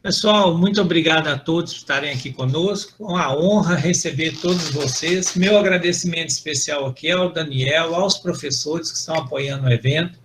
Pessoal, muito obrigado a todos por estarem aqui conosco. Uma honra receber todos vocês. Meu agradecimento especial aqui ao Daniel, aos professores que estão apoiando o evento.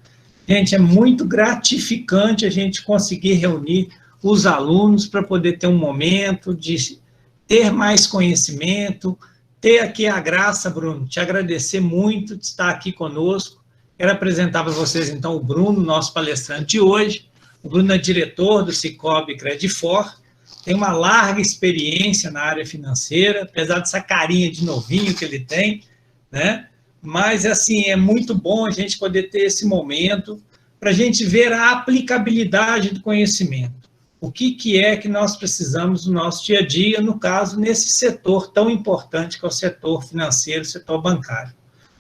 Gente, é muito gratificante a gente conseguir reunir os alunos para poder ter um momento de ter mais conhecimento, ter aqui a graça, Bruno, te agradecer muito de estar aqui conosco. Quero apresentar para vocês, então, o Bruno, nosso palestrante de hoje. O Bruno é diretor do Sicoob Credifor, tem uma larga experiência na área financeira, apesar dessa carinha de novinho que ele tem, né? Mas, assim, é muito bom a gente poder ter esse momento para a gente ver a aplicabilidade do conhecimento. O que é que nós precisamos no nosso dia a dia, no caso, nesse setor tão importante que é o setor financeiro, o setor bancário.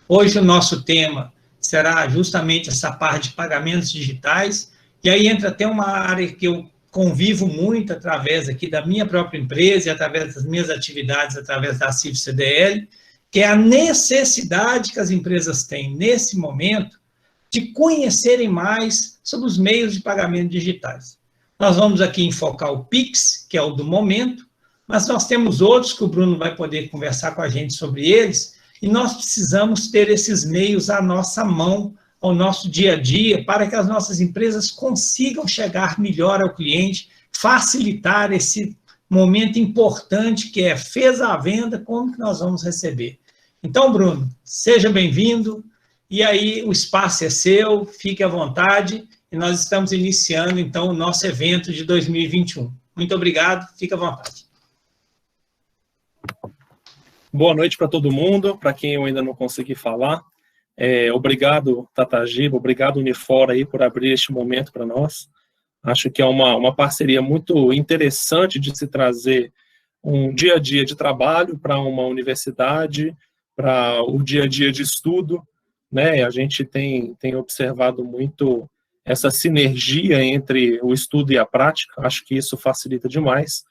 Hoje o nosso tema será justamente essa parte de pagamentos digitais, e aí entra até uma área que eu convivo muito através aqui da minha própria empresa e através das minhas atividades, através da CIF CDL, que é a necessidade que as empresas têm nesse momento de conhecerem mais sobre os meios de pagamento digitais. Nós vamos aqui enfocar o Pix, que é o do momento, mas nós temos outros que o Bruno vai poder conversar com a gente sobre eles, e nós precisamos ter esses meios à nossa mão, ao nosso dia a dia, para que as nossas empresas consigam chegar melhor ao cliente, facilitar esse momento importante que é fez a venda, como que nós vamos receber. Então, Bruno, seja bem-vindo, e aí o espaço é seu, fique à vontade, e nós estamos iniciando, então, o nosso evento de 2021. Muito obrigado, fique à vontade. Boa noite para todo mundo, para quem eu ainda não consegui falar. Obrigado, Tatagiba, obrigado, Unifor, aí, por abrir este momento para nós. Acho que é uma parceria muito interessante de se trazer um dia a dia de trabalho para uma universidade, para o dia a dia de estudo, né? A gente tem observado muito essa sinergia entre o estudo e a prática. Acho que isso facilita demais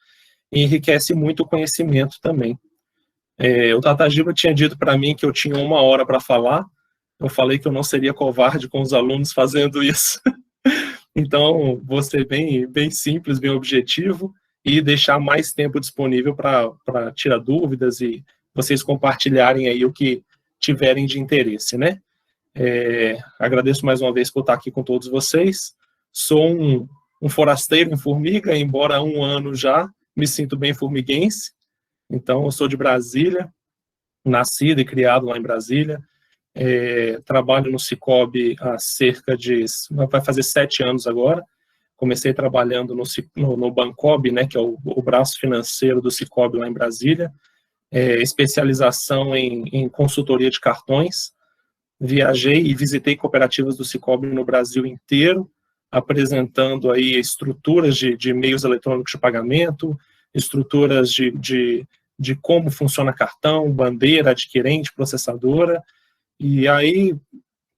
e enriquece muito o conhecimento também. O Tatagiba tinha dito para mim que eu tinha 1 hora para falar. Eu falei que eu não seria covarde com os alunos fazendo isso. Então, vou ser bem simples, bem objetivo e deixar mais tempo disponível para tirar dúvidas e vocês compartilharem aí o que tiverem de interesse, né? Agradeço mais uma vez por estar aqui com todos vocês. Sou um forasteiro em Formiga, embora há 1 ano já, me sinto bem formiguense. Então, eu sou de Brasília, nascido e criado lá em Brasília. Trabalho no Sicoob há vai fazer 7 anos agora. Comecei trabalhando no Bancob, né, que é o braço financeiro do Sicoob lá em Brasília. Especialização em consultoria de cartões. Viajei e visitei cooperativas do Sicoob no Brasil inteiro, apresentando aí estruturas de meios eletrônicos de pagamento, estruturas de como funciona cartão, bandeira, adquirente, processadora. E aí,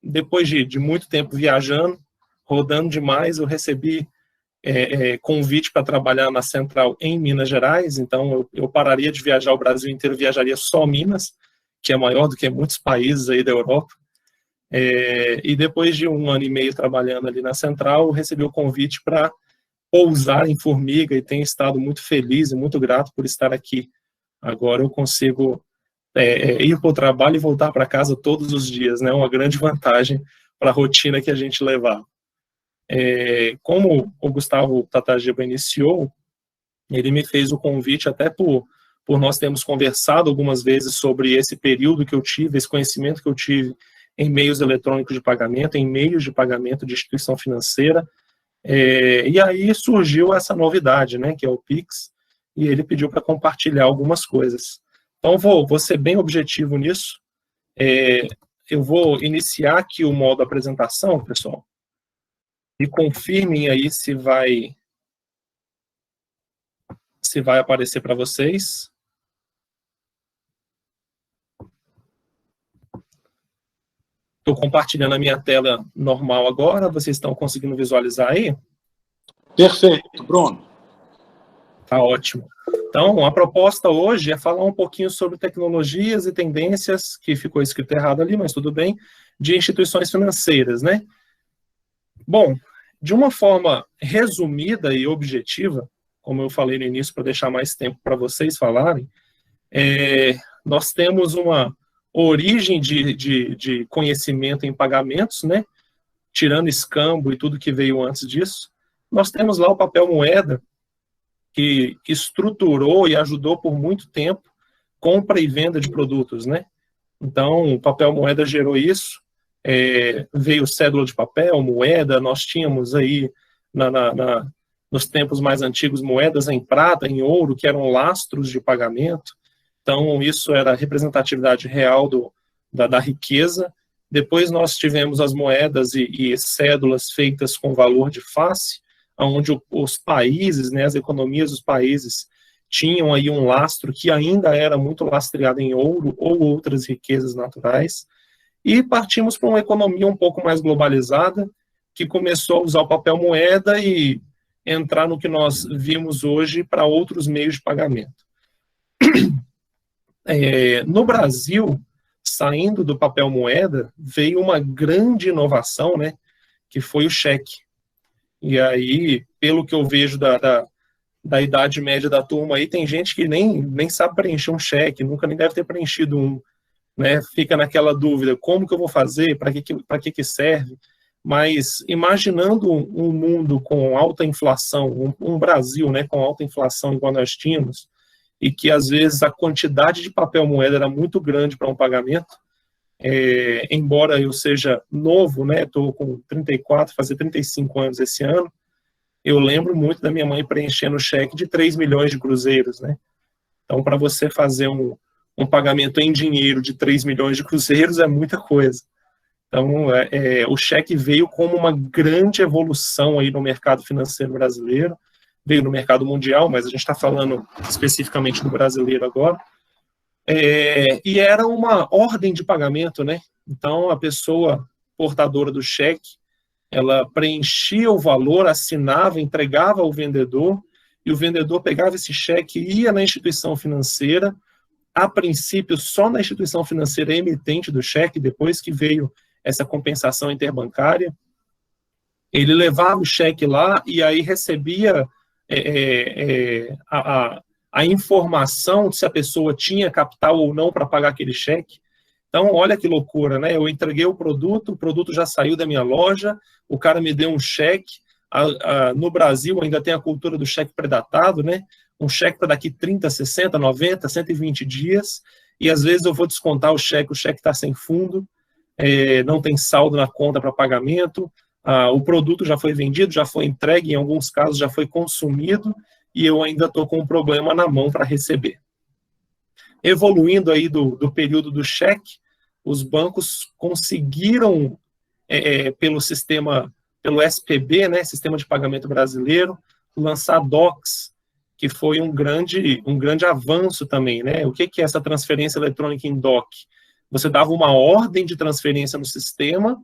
depois de muito tempo viajando, rodando demais, eu recebi convite para trabalhar na Central em Minas Gerais. Então eu pararia de viajar o Brasil inteiro, viajaria só Minas, que é maior do que muitos países aí da Europa. E depois de 1 ano e meio trabalhando ali na Central, eu recebi o convite para pousar em Formiga e tenho estado muito feliz e muito grato por estar aqui. Agora eu consigo ir para o trabalho e voltar para casa todos os dias, né? Uma grande vantagem para a rotina que a gente levava. Como o Gustavo Tatagiba iniciou, ele me fez o convite até por nós termos conversado algumas vezes sobre esse período que eu tive, esse conhecimento que eu tive em meios eletrônicos de pagamento, em meios de pagamento de instituição financeira, e aí surgiu essa novidade, né, que é o Pix, e ele pediu para compartilhar algumas coisas. Então, vou ser bem objetivo nisso. Eu vou iniciar aqui o modo apresentação, pessoal, e confirmem aí se vai aparecer para vocês. Estou compartilhando a minha tela normal agora, vocês estão conseguindo visualizar aí? Perfeito, Bruno. Tá ótimo. Então, a proposta hoje é falar um pouquinho sobre tecnologias e tendências, que ficou escrito errado ali, mas tudo bem, de instituições financeiras, né? Bom, de uma forma resumida e objetiva, como eu falei no início, para deixar mais tempo para vocês falarem, nós temos uma origem de conhecimento em pagamentos, né? Tirando escambo e tudo que veio antes disso. Nós temos lá o papel moeda, que estruturou e ajudou por muito tempo compra e venda de produtos, né? Então, o papel moeda gerou isso, veio cédula de papel, moeda, nós tínhamos aí, nos tempos mais antigos, moedas em prata, em ouro, que eram lastros de pagamento. Então, isso era a representatividade real da riqueza. Depois nós tivemos as moedas e cédulas feitas com valor de face, onde os países, né, as economias dos países, tinham aí um lastro que ainda era muito lastreado em ouro ou outras riquezas naturais. E partimos para uma economia um pouco mais globalizada, que começou a usar o papel moeda e entrar no que nós vimos hoje para outros meios de pagamento. No Brasil, saindo do papel moeda, veio uma grande inovação, né, que foi o cheque. E aí, pelo que eu vejo da idade média da turma aí, tem gente que nem sabe preencher um cheque, nunca nem deve ter preenchido um, né, fica naquela dúvida, como que eu vou fazer, para que serve? Mas imaginando um mundo com alta inflação, um Brasil, né, com alta inflação igual nós tínhamos, e que às vezes a quantidade de papel moeda era muito grande para um pagamento, embora eu seja novo, né, estou com 34, fazer 35 anos esse ano, eu lembro muito da minha mãe preenchendo cheque de 3 milhões de cruzeiros, né? Então, para você fazer um pagamento em dinheiro de 3 milhões de cruzeiros é muita coisa. Então, o cheque veio como uma grande evolução aí no mercado financeiro brasileiro, veio no mercado mundial, mas a gente está falando especificamente do brasileiro agora, e era uma ordem de pagamento, né? Então, a pessoa portadora do cheque, ela preenchia o valor, assinava, entregava ao vendedor, e o vendedor pegava esse cheque e ia na instituição financeira, a princípio só na instituição financeira emitente do cheque, depois que veio essa compensação interbancária, ele levava o cheque lá e aí recebia a informação se a pessoa tinha capital ou não para pagar aquele cheque. Então, olha que loucura, né? Eu entreguei o produto já saiu da minha loja, o cara me deu um cheque. No Brasil ainda tem a cultura do cheque predatado, né? Um cheque para daqui 30, 60, 90, 120 dias, e às vezes eu vou descontar o cheque está sem fundo, não tem saldo na conta para pagamento, o produto já foi vendido, já foi entregue, em alguns casos já foi consumido, e eu ainda estou com um problema na mão para receber. Evoluindo aí do período do cheque, os bancos conseguiram, pelo SPB, né, Sistema de Pagamento Brasileiro, lançar DOCs, que foi um grande avanço também, né? O que é essa transferência eletrônica em DOC? Você dava uma ordem de transferência no sistema,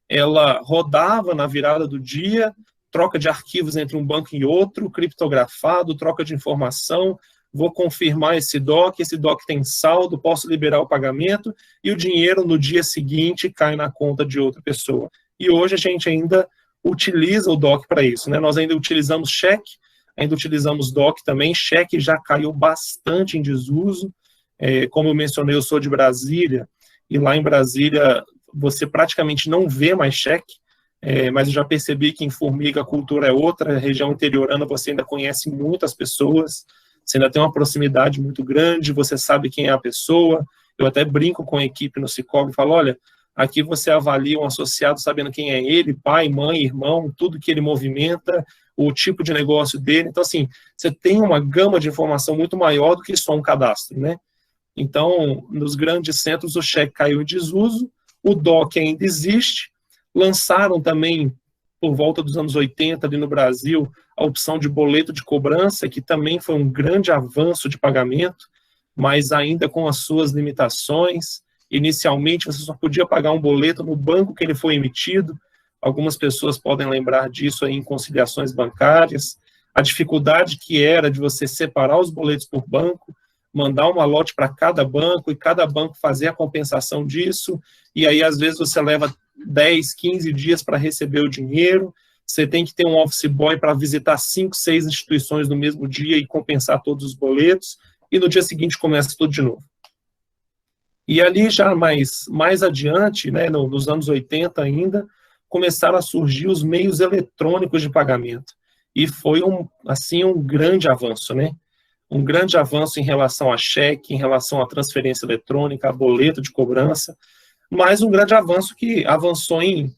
ela rodava na virada do dia, troca de arquivos entre um banco e outro, criptografado, troca de informação, vou confirmar esse DOC tem saldo, posso liberar o pagamento, e o dinheiro no dia seguinte cai na conta de outra pessoa. E hoje a gente ainda utiliza o DOC para isso, né? Nós ainda utilizamos cheque, ainda utilizamos DOC também, cheque já caiu bastante em desuso, como eu mencionei, eu sou de Brasília, e lá em Brasília você praticamente não vê mais cheque, mas eu já percebi que em Formiga a cultura é outra, a região interiorana você ainda conhece muitas pessoas, você ainda tem uma proximidade muito grande, você sabe quem é a pessoa. Eu até brinco com a equipe no Sicoob e falo, olha, aqui você avalia um associado sabendo quem é ele, pai, mãe, irmão, tudo que ele movimenta, o tipo de negócio dele. Então, assim, você tem uma gama de informação muito maior do que só um cadastro, né? Então, nos grandes centros, o cheque caiu em desuso, o DOC ainda existe, lançaram também, por volta dos anos 80, ali no Brasil, a opção de boleto de cobrança, que também foi um grande avanço de pagamento, mas ainda com as suas limitações. Inicialmente, você só podia pagar um boleto no banco que ele foi emitido. Algumas pessoas podem lembrar disso aí em conciliações bancárias. A dificuldade que era de você separar os boletos por banco, mandar uma lote para cada banco e cada banco fazer a compensação disso, e aí às vezes você leva 10, 15 dias para receber o dinheiro, você tem que ter um office boy para visitar 5, 6 instituições no mesmo dia e compensar todos os boletos, e no dia seguinte começa tudo de novo. E ali já mais adiante, né, nos anos 80 ainda, começaram a surgir os meios eletrônicos de pagamento. E foi um grande avanço, né? Um grande avanço em relação a cheque, em relação à transferência eletrônica, a boleto de cobrança, mas um grande avanço que avançou em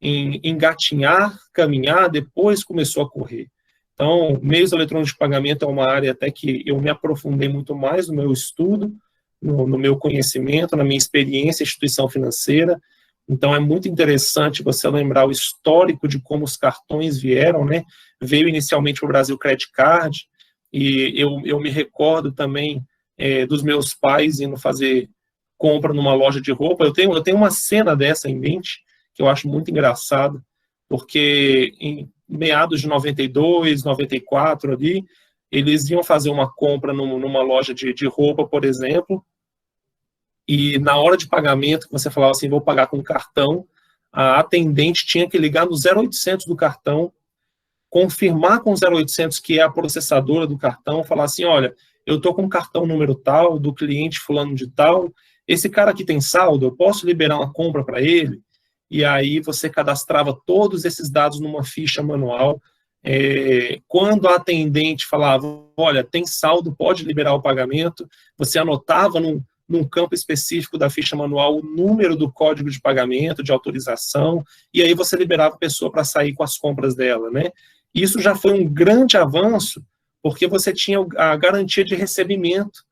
engatinhar, caminhar, depois começou a correr. Então, meios eletrônicos de pagamento é uma área até que eu me aprofundei muito mais no meu estudo, no meu conhecimento, na minha experiência em instituição financeira. Então, é muito interessante você lembrar o histórico de como os cartões vieram, né? Veio inicialmente para o Brasil Credit Card, e eu me recordo também dos meus pais indo fazer compra numa loja de roupa. Eu tenho uma cena dessa em mente, que eu acho muito engraçado, porque em meados de 92, 94 ali, eles iam fazer uma compra numa loja de roupa, por exemplo, e na hora de pagamento, você falava assim, vou pagar com cartão, a atendente tinha que ligar no 0800 do cartão, confirmar com o 0800 que é a processadora do cartão, falar assim, olha, eu estou com o cartão número tal, do cliente fulano de tal, esse cara aqui tem saldo, eu posso liberar uma compra para ele? E aí você cadastrava todos esses dados numa ficha manual. Quando a atendente falava, olha, tem saldo, pode liberar o pagamento, você anotava num campo específico da ficha manual o número do código de pagamento, de autorização, e aí você liberava a pessoa para sair com as compras dela, né? Isso já foi um grande avanço, porque você tinha a garantia de recebimento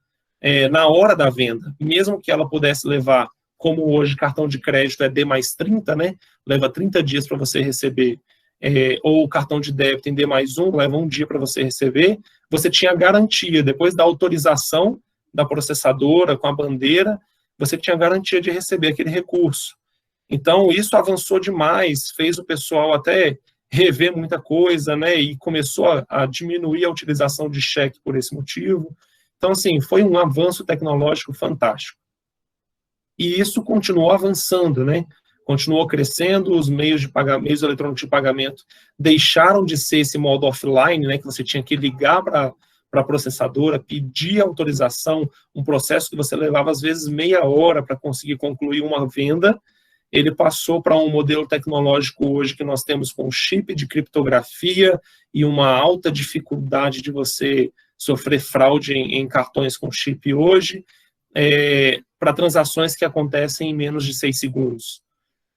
na hora da venda, mesmo que ela pudesse levar, como hoje cartão de crédito é D mais 30, né? Leva 30 dias para você receber, ou o cartão de débito em D mais 1, leva um dia para você receber, você tinha garantia, depois da autorização da processadora, com a bandeira, você tinha garantia de receber aquele recurso. Então, isso avançou demais, fez o pessoal até rever muita coisa, né, e começou a diminuir a utilização de cheque por esse motivo. Então, assim, foi um avanço tecnológico fantástico. E isso continuou avançando, né, continuou crescendo, os meios eletrônicos de pagamento deixaram de ser esse modo offline, né, que você tinha que ligar para a processadora, pedir autorização, um processo que você levava às vezes meia hora para conseguir concluir uma venda. Ele passou para um modelo tecnológico hoje que nós temos com chip de criptografia e uma alta dificuldade de você sofrer fraude em cartões com chip hoje, para transações que acontecem em menos de 6 segundos.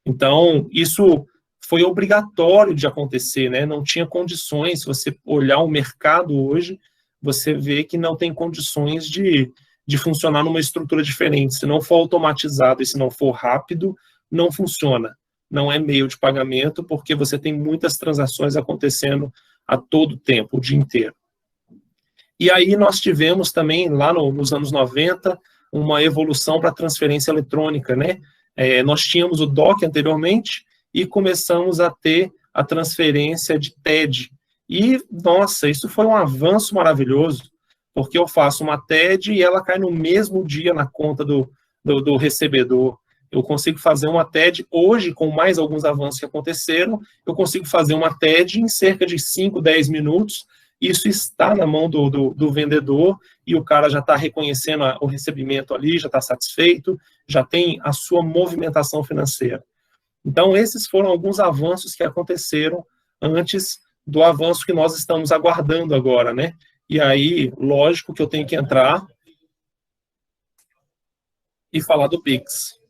Então, isso foi obrigatório de acontecer, né? Não tinha condições. Se você olhar o mercado hoje, você vê que não tem condições de funcionar numa estrutura diferente. Se não for automatizado e se não for rápido, não funciona. Não é meio de pagamento, porque você tem muitas transações acontecendo a todo tempo, o dia inteiro. E aí nós tivemos também, lá nos anos 90, uma evolução para a transferência eletrônica, né? Nós tínhamos o DOC anteriormente e começamos a ter a transferência de TED. E, nossa, isso foi um avanço maravilhoso, porque eu faço uma TED e ela cai no mesmo dia na conta do recebedor. Eu consigo fazer uma TED hoje, com mais alguns avanços que aconteceram, eu consigo fazer uma TED em cerca de 5, 10 minutos, isso está na mão do vendedor, e o cara já está reconhecendo o recebimento ali, já está satisfeito, já tem a sua movimentação financeira. Então, esses foram alguns avanços que aconteceram antes do avanço que nós estamos aguardando agora, né? E aí, lógico que eu tenho que entrar e falar do Pix.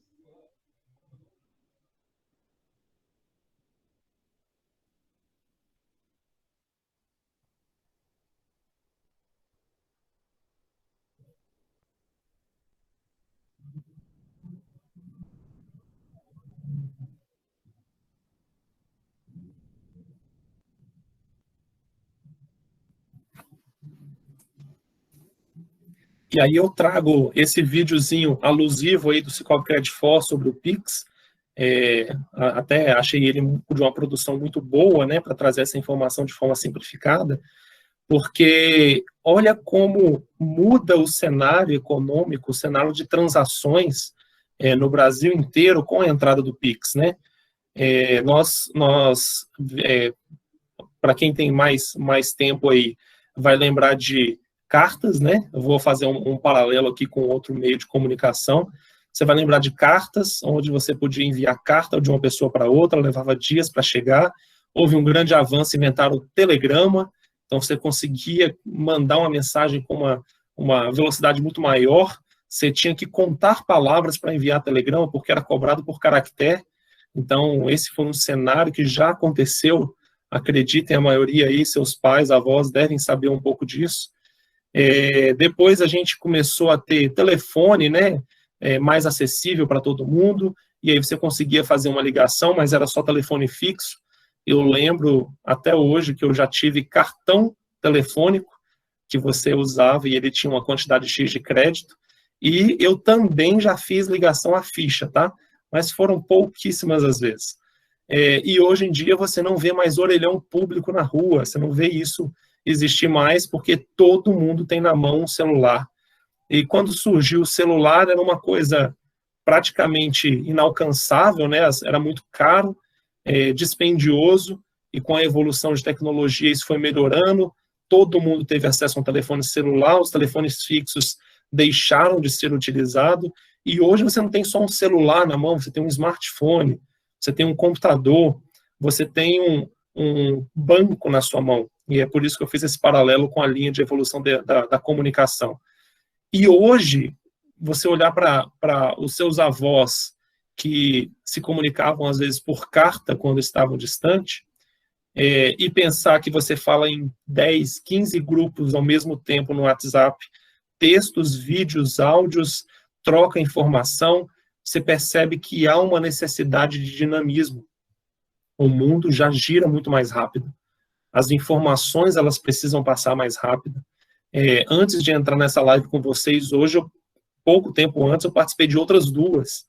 E aí eu trago esse videozinho alusivo aí do Cicobi Credit For sobre o Pix. Até achei ele de uma produção muito boa, né, para trazer essa informação de forma simplificada, porque olha como muda o cenário econômico, o cenário de transações no Brasil inteiro com a entrada do Pix, né? Para quem tem mais tempo aí, vai lembrar de cartas, né? Eu vou fazer um paralelo aqui com outro meio de comunicação. Você vai lembrar de cartas, onde você podia enviar carta de uma pessoa para outra, levava dias para chegar. Houve um grande avanço, inventaram o telegrama, então você conseguia mandar uma mensagem com uma velocidade muito maior. Você tinha que contar palavras para enviar telegrama, porque era cobrado por caractere. Então, esse foi um cenário que já aconteceu. Acreditem, a maioria aí, seus pais, avós, devem saber um pouco disso. Depois a gente começou a ter telefone, né, mais acessível para todo mundo, e aí você conseguia fazer uma ligação, mas era só telefone fixo. Eu lembro até hoje que eu já tive cartão telefônico que você usava e ele tinha uma quantidade X de crédito, e eu também já fiz ligação à ficha, tá? Mas foram pouquíssimas as vezes. E hoje em dia você não vê mais orelhão público na rua, você não vê isso existir mais, porque todo mundo tem na mão um celular. E quando surgiu o celular, era uma coisa praticamente inalcançável, né? Era muito caro, dispendioso, e com a evolução de tecnologia isso foi melhorando, todo mundo teve acesso a um telefone celular, os telefones fixos deixaram de ser utilizados, e hoje você não tem só um celular na mão, você tem um smartphone, você tem um computador, você tem um banco na sua mão. E é por isso que eu fiz esse paralelo com a linha de evolução da comunicação. E hoje, você olhar para os seus avós que se comunicavam, às vezes, por carta, quando estavam distantes, e pensar que você fala em 10, 15 grupos ao mesmo tempo no WhatsApp, textos, vídeos, áudios, troca informação, você percebe que há uma necessidade de dinamismo. O mundo já gira muito mais rápido. As informações, elas precisam passar mais rápido. Antes de entrar nessa live com vocês, hoje, pouco tempo antes, eu participei de outras duas.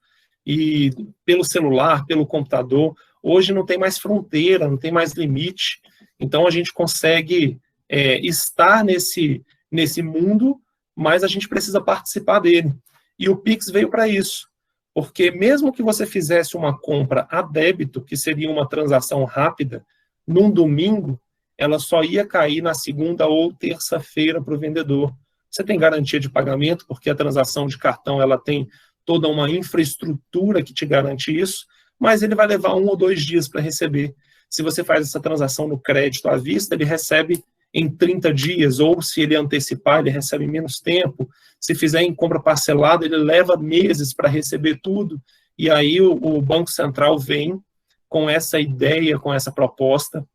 E pelo celular, pelo computador, hoje não tem mais fronteira, não tem mais limite. Então, a gente consegue estar nesse mundo, mas a gente precisa participar dele. E o Pix veio para isso. Porque mesmo que você fizesse uma compra a débito, que seria uma transação rápida, num domingo, ela só ia cair na segunda ou terça-feira para o vendedor. Você tem garantia de pagamento, porque a transação de cartão ela tem toda uma infraestrutura que te garante isso, mas ele vai levar 1 ou 2 dias para receber. Se você faz essa transação no crédito à vista, ele recebe em 30 dias, ou se ele antecipar, ele recebe menos tempo. Se fizer em compra parcelada, ele leva meses para receber tudo, e aí o Banco Central vem com essa ideia, com essa proposta,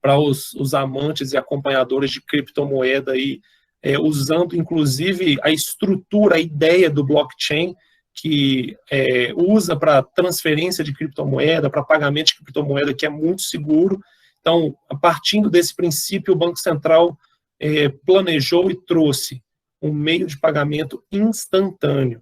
para os amantes e acompanhadores de criptomoeda, aí, usando inclusive a estrutura, a ideia do blockchain, que usa para transferência de criptomoeda, para pagamento de criptomoeda, que é muito seguro. Então, partindo desse princípio, o Banco Central planejou e trouxe um meio de pagamento instantâneo.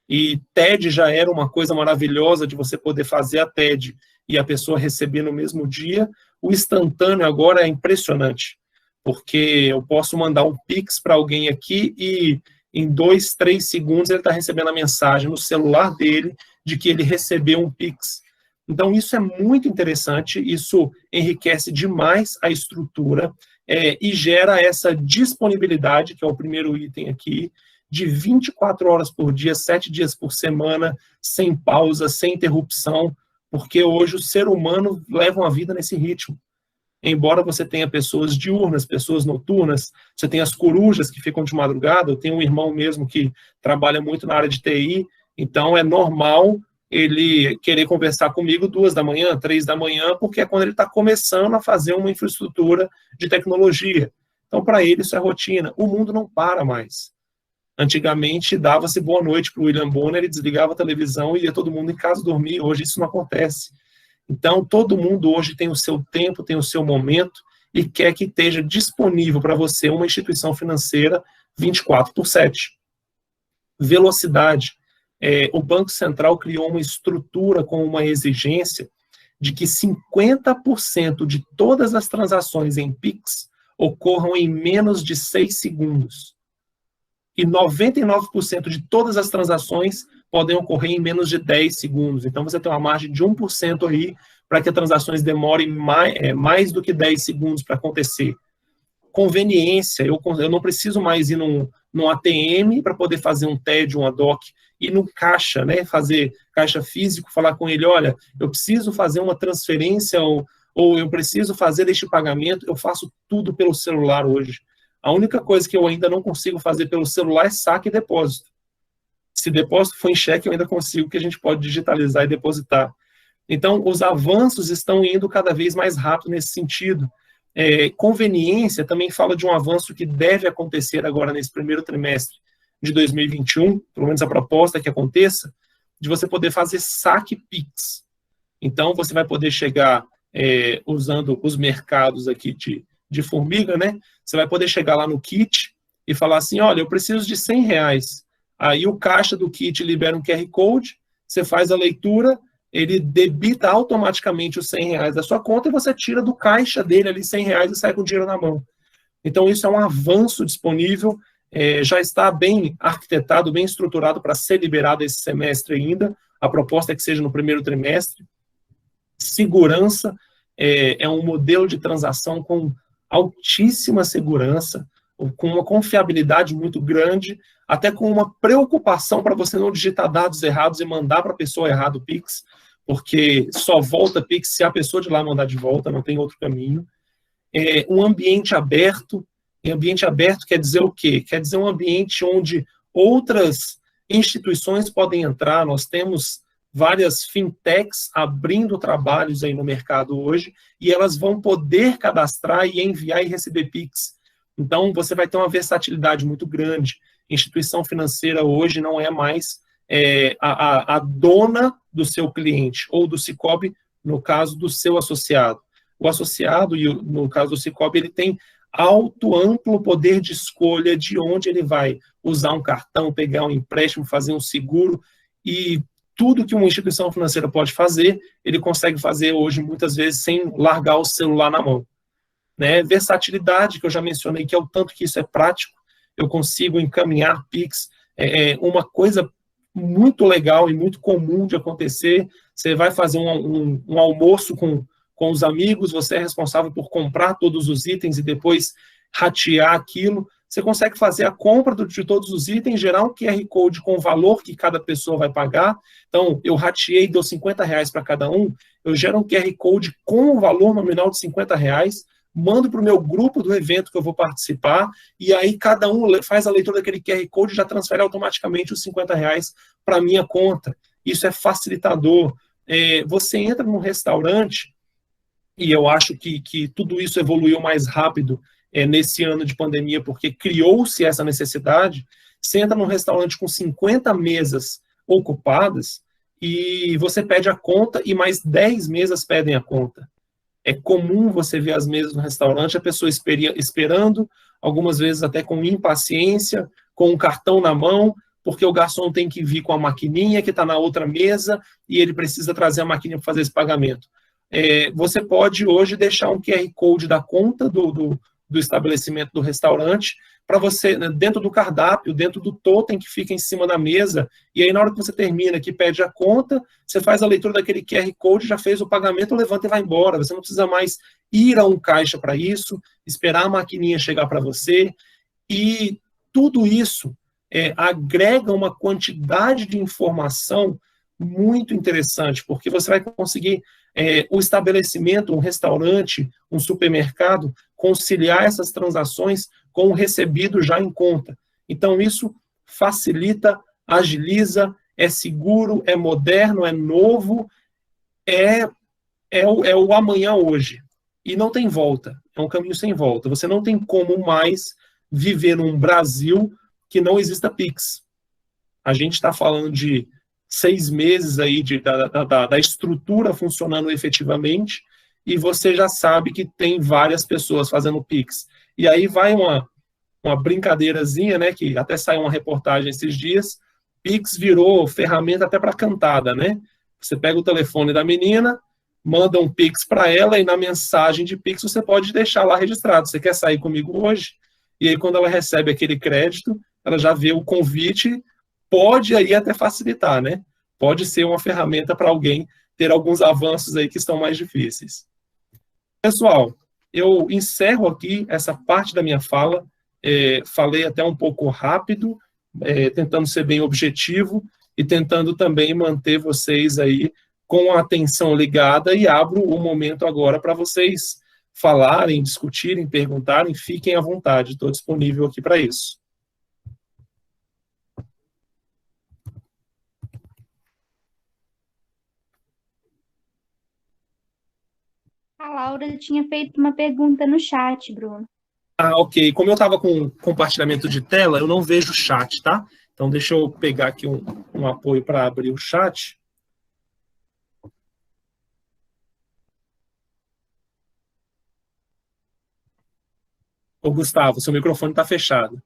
E TED já era uma coisa maravilhosa de você poder fazer a TED e a pessoa receber no mesmo dia. O instantâneo agora é impressionante, porque eu posso mandar um Pix para alguém aqui e em 2, 3 segundos ele está recebendo a mensagem no celular dele de que ele recebeu um Pix. Então isso é muito interessante, isso enriquece demais a estrutura e gera essa disponibilidade, que é o primeiro item aqui, de 24 horas por dia, 7 dias por semana, sem pausa, sem interrupção, porque hoje o ser humano leva uma vida nesse ritmo. Embora você tenha pessoas diurnas, pessoas noturnas, você tem as corujas que ficam de madrugada, eu tenho um irmão mesmo que trabalha muito na área de TI, então é normal ele querer conversar comigo 2 da manhã, 3 da manhã, porque é quando ele está começando a fazer uma infraestrutura de tecnologia. Então, para ele, isso é rotina. O mundo não para mais. Antigamente, dava-se boa noite para o William Bonner, ele desligava a televisão e ia todo mundo em casa dormir. Hoje isso não acontece. Então, todo mundo hoje tem o seu tempo, tem o seu momento e quer que esteja disponível para você uma instituição financeira 24/7. Velocidade. O Banco Central criou uma estrutura com uma exigência de que 50% de todas as transações em Pix ocorram em menos de 6 segundos. E 99% de todas as transações podem ocorrer em menos de 10 segundos. Então, você tem uma margem de 1% aí para que as transações demorem mais do que 10 segundos para acontecer. Conveniência, eu não preciso mais ir num ATM para poder fazer um TED, um ADOC, ir no caixa, né, fazer caixa físico, falar com ele, olha, eu preciso fazer uma transferência ou eu preciso fazer este pagamento, eu faço tudo pelo celular hoje. A única coisa que eu ainda não consigo fazer pelo celular é saque e depósito. Se depósito for em cheque, eu ainda consigo, que a gente pode digitalizar e depositar. Então, os avanços estão indo cada vez mais rápido nesse sentido. Conveniência também fala de um avanço que deve acontecer agora nesse primeiro trimestre de 2021, pelo menos a proposta é que aconteça, de você poder fazer saque Pix. Então, você vai poder chegar usando os mercados aqui de formiga, né? Você vai poder chegar lá no kit e falar assim, olha, eu preciso de R$100. Aí o caixa do kit libera um QR Code, você faz a leitura, ele debita automaticamente os R$100 da sua conta e você tira do caixa dele ali R$100 e sai com o dinheiro na mão. Então, isso é um avanço disponível, já está bem arquitetado, bem estruturado para ser liberado esse semestre ainda. A proposta é que seja no primeiro trimestre. Segurança, é um modelo de transação com altíssima segurança, com uma confiabilidade muito grande, até com uma preocupação para você não digitar dados errados e mandar para a pessoa errada o Pix, porque só volta Pix se a pessoa de lá mandar de volta, não tem outro caminho. Um ambiente aberto, e ambiente aberto quer dizer o quê? Quer dizer um ambiente onde outras instituições podem entrar. Nós temos várias fintechs abrindo trabalhos aí no mercado hoje, e elas vão poder cadastrar e enviar e receber Pix. Então, você vai ter uma versatilidade muito grande. Instituição financeira hoje não é mais a dona do seu cliente, ou do Sicoob, no caso do seu associado. O associado, e no caso do Sicoob, ele tem amplo poder de escolha de onde ele vai usar um cartão, pegar um empréstimo, fazer um seguro, e tudo que uma instituição financeira pode fazer, ele consegue fazer hoje, muitas vezes, sem largar o celular na mão. Né? Versatilidade, que eu já mencionei, que é o tanto que isso é prático, eu consigo encaminhar Pix, uma coisa muito legal e muito comum de acontecer. Você vai fazer um almoço com os amigos, você é responsável por comprar todos os itens e depois ratear aquilo. Você consegue fazer a compra de todos os itens, gerar um QR Code com o valor que cada pessoa vai pagar. Então, eu rateei, deu R$50 para cada um, eu gero um QR Code com o valor nominal de R$50, mando para o meu grupo do evento que eu vou participar, e aí cada um faz a leitura daquele QR Code e já transfere automaticamente os R$50 para a minha conta. Isso é facilitador. Você entra num restaurante, e eu acho que tudo isso evoluiu mais rápido nesse ano de pandemia, porque criou-se essa necessidade. Você entra num restaurante com 50 mesas ocupadas, e você pede a conta, e mais 10 mesas pedem a conta. É comum você ver as mesas no restaurante, a pessoa esperando, algumas vezes até com impaciência, com um cartão na mão, porque o garçom tem que vir com a maquininha que está na outra mesa e ele precisa trazer a maquininha para fazer esse pagamento. Você pode hoje deixar um QR Code da conta do estabelecimento do restaurante para você, dentro do cardápio, dentro do totem que fica em cima da mesa, e aí na hora que você termina, que pede a conta, você faz a leitura daquele QR Code, já fez o pagamento, levanta e vai embora. Você não precisa mais ir a um caixa para isso, esperar a maquininha chegar para você, e tudo isso agrega uma quantidade de informação muito interessante, porque você vai conseguir, o estabelecimento, um restaurante, um supermercado, conciliar essas transações com o recebido já em conta. Então, isso facilita, agiliza, é seguro, é moderno, é novo, é o amanhã hoje. E não tem volta, é um caminho sem volta. Você não tem como mais viver num Brasil que não exista Pix. A gente está falando de 6 meses aí da estrutura funcionando efetivamente, e você já sabe que tem várias pessoas fazendo Pix. E aí vai uma brincadeirazinha, né, que até saiu uma reportagem esses dias, Pix virou ferramenta até para cantada, né? Você pega o telefone da menina, manda um Pix para ela, e na mensagem de Pix você pode deixar lá registrado, você quer sair comigo hoje? E aí quando ela recebe aquele crédito, ela já vê o convite pode aí até facilitar, né? Pode ser uma ferramenta para alguém ter alguns avanços aí que estão mais difíceis. Pessoal, eu encerro aqui essa parte da minha fala. Falei até um pouco rápido, tentando ser bem objetivo e tentando também manter vocês aí com a atenção ligada, e abro o momento agora para vocês falarem, discutirem, perguntarem, fiquem à vontade, estou disponível aqui para isso. A Laura tinha feito uma pergunta no chat, Bruno. Ah, ok. Como eu estava com compartilhamento de tela, eu não vejo o chat, tá? Então, deixa eu pegar aqui um apoio para abrir o chat. Ô, Gustavo, seu microfone está fechado.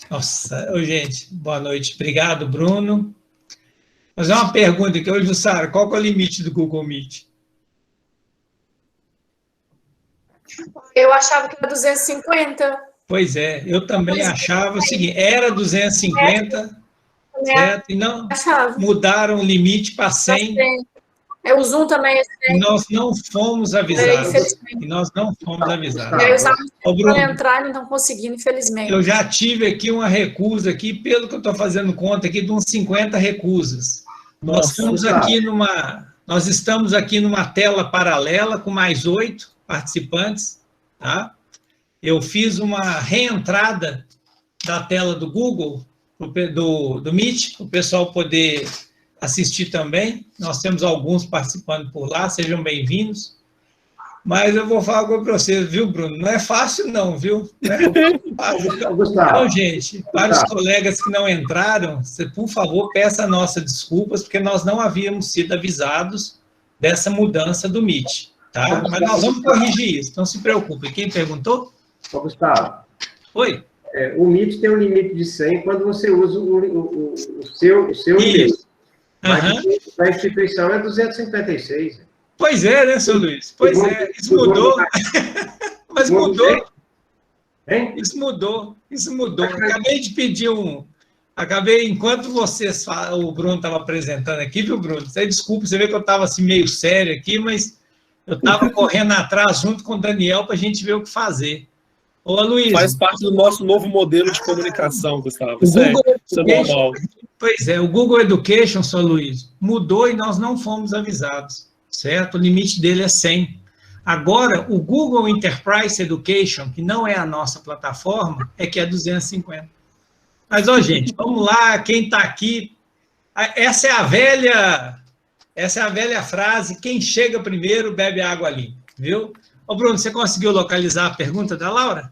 Nossa, gente, boa noite. Obrigado, Bruno. Mas é uma pergunta aqui, hoje, Jussara, qual que é o limite do Google Meet? Eu achava que era 250. Pois é, eu também achava o seguinte, era 250, certo? E não mudaram o limite para 100. O Zoom também é 100. E nós não fomos avisados. Eu estava tentando entrar e não estão conseguindo, infelizmente. Eu já tive aqui uma recusa, aqui, pelo que eu estou fazendo conta aqui, de uns 50 recusas. Nós estamos aqui numa tela paralela com mais 8 participantes, tá? Eu fiz uma reentrada da tela do Google, do Meet, para o pessoal poder assistir também. Nós temos alguns participando por lá, sejam bem-vindos. Mas eu vou falar com vocês, viu, Bruno? Não é fácil não, viu? Não é fácil. Então, gente, para os colegas que não entraram, você, por favor, peça nossas desculpas, porque nós não havíamos sido avisados dessa mudança do Meet, tá? Mas nós vamos corrigir isso, não se preocupe. Quem perguntou? Ô, Gustavo. Oi. O Meet tem um limite de 100 quando você usa o seu e-mail. Mas a instituição é 256. Pois é, né, seu Luiz? Pois é, isso mudou. Mas mudou. Isso mudou. Acabei de pedir enquanto o Bruno estava apresentando aqui, viu, Bruno? Desculpa, você vê que eu estava assim meio sério aqui, mas eu estava correndo atrás junto com o Daniel para a gente ver o que fazer. Ô, Luiz. Faz parte do nosso novo modelo de comunicação, Gustavo. Isso é normal. Pois é, o Google Education, seu Luiz, mudou e nós não fomos avisados, certo? O limite dele é 100. Agora, o Google Enterprise Education, que não é a nossa plataforma, é que é 250. Mas, ó, gente, vamos lá, quem está aqui... Essa é a velha frase, quem chega primeiro bebe água limpa, viu? Ô, Bruno, você conseguiu localizar a pergunta da Laura?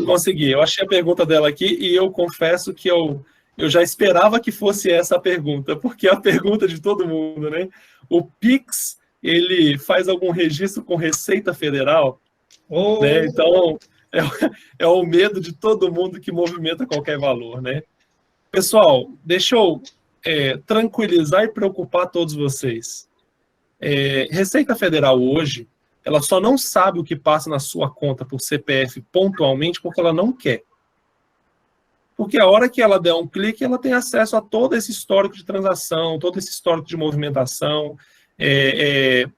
Consegui, eu achei a pergunta dela aqui e eu confesso que eu já esperava que fosse essa a pergunta, porque é a pergunta de todo mundo, né? O Pix, ele faz algum registro com Receita Federal? Né? Então, é o medo de todo mundo que movimenta qualquer valor, né? Pessoal, deixa eu tranquilizar e preocupar todos vocês. Receita Federal hoje, ela só não sabe o que passa na sua conta por CPF pontualmente porque ela não quer. Porque a hora que ela der um clique, ela tem acesso a todo esse histórico de transação, todo esse histórico de movimentação.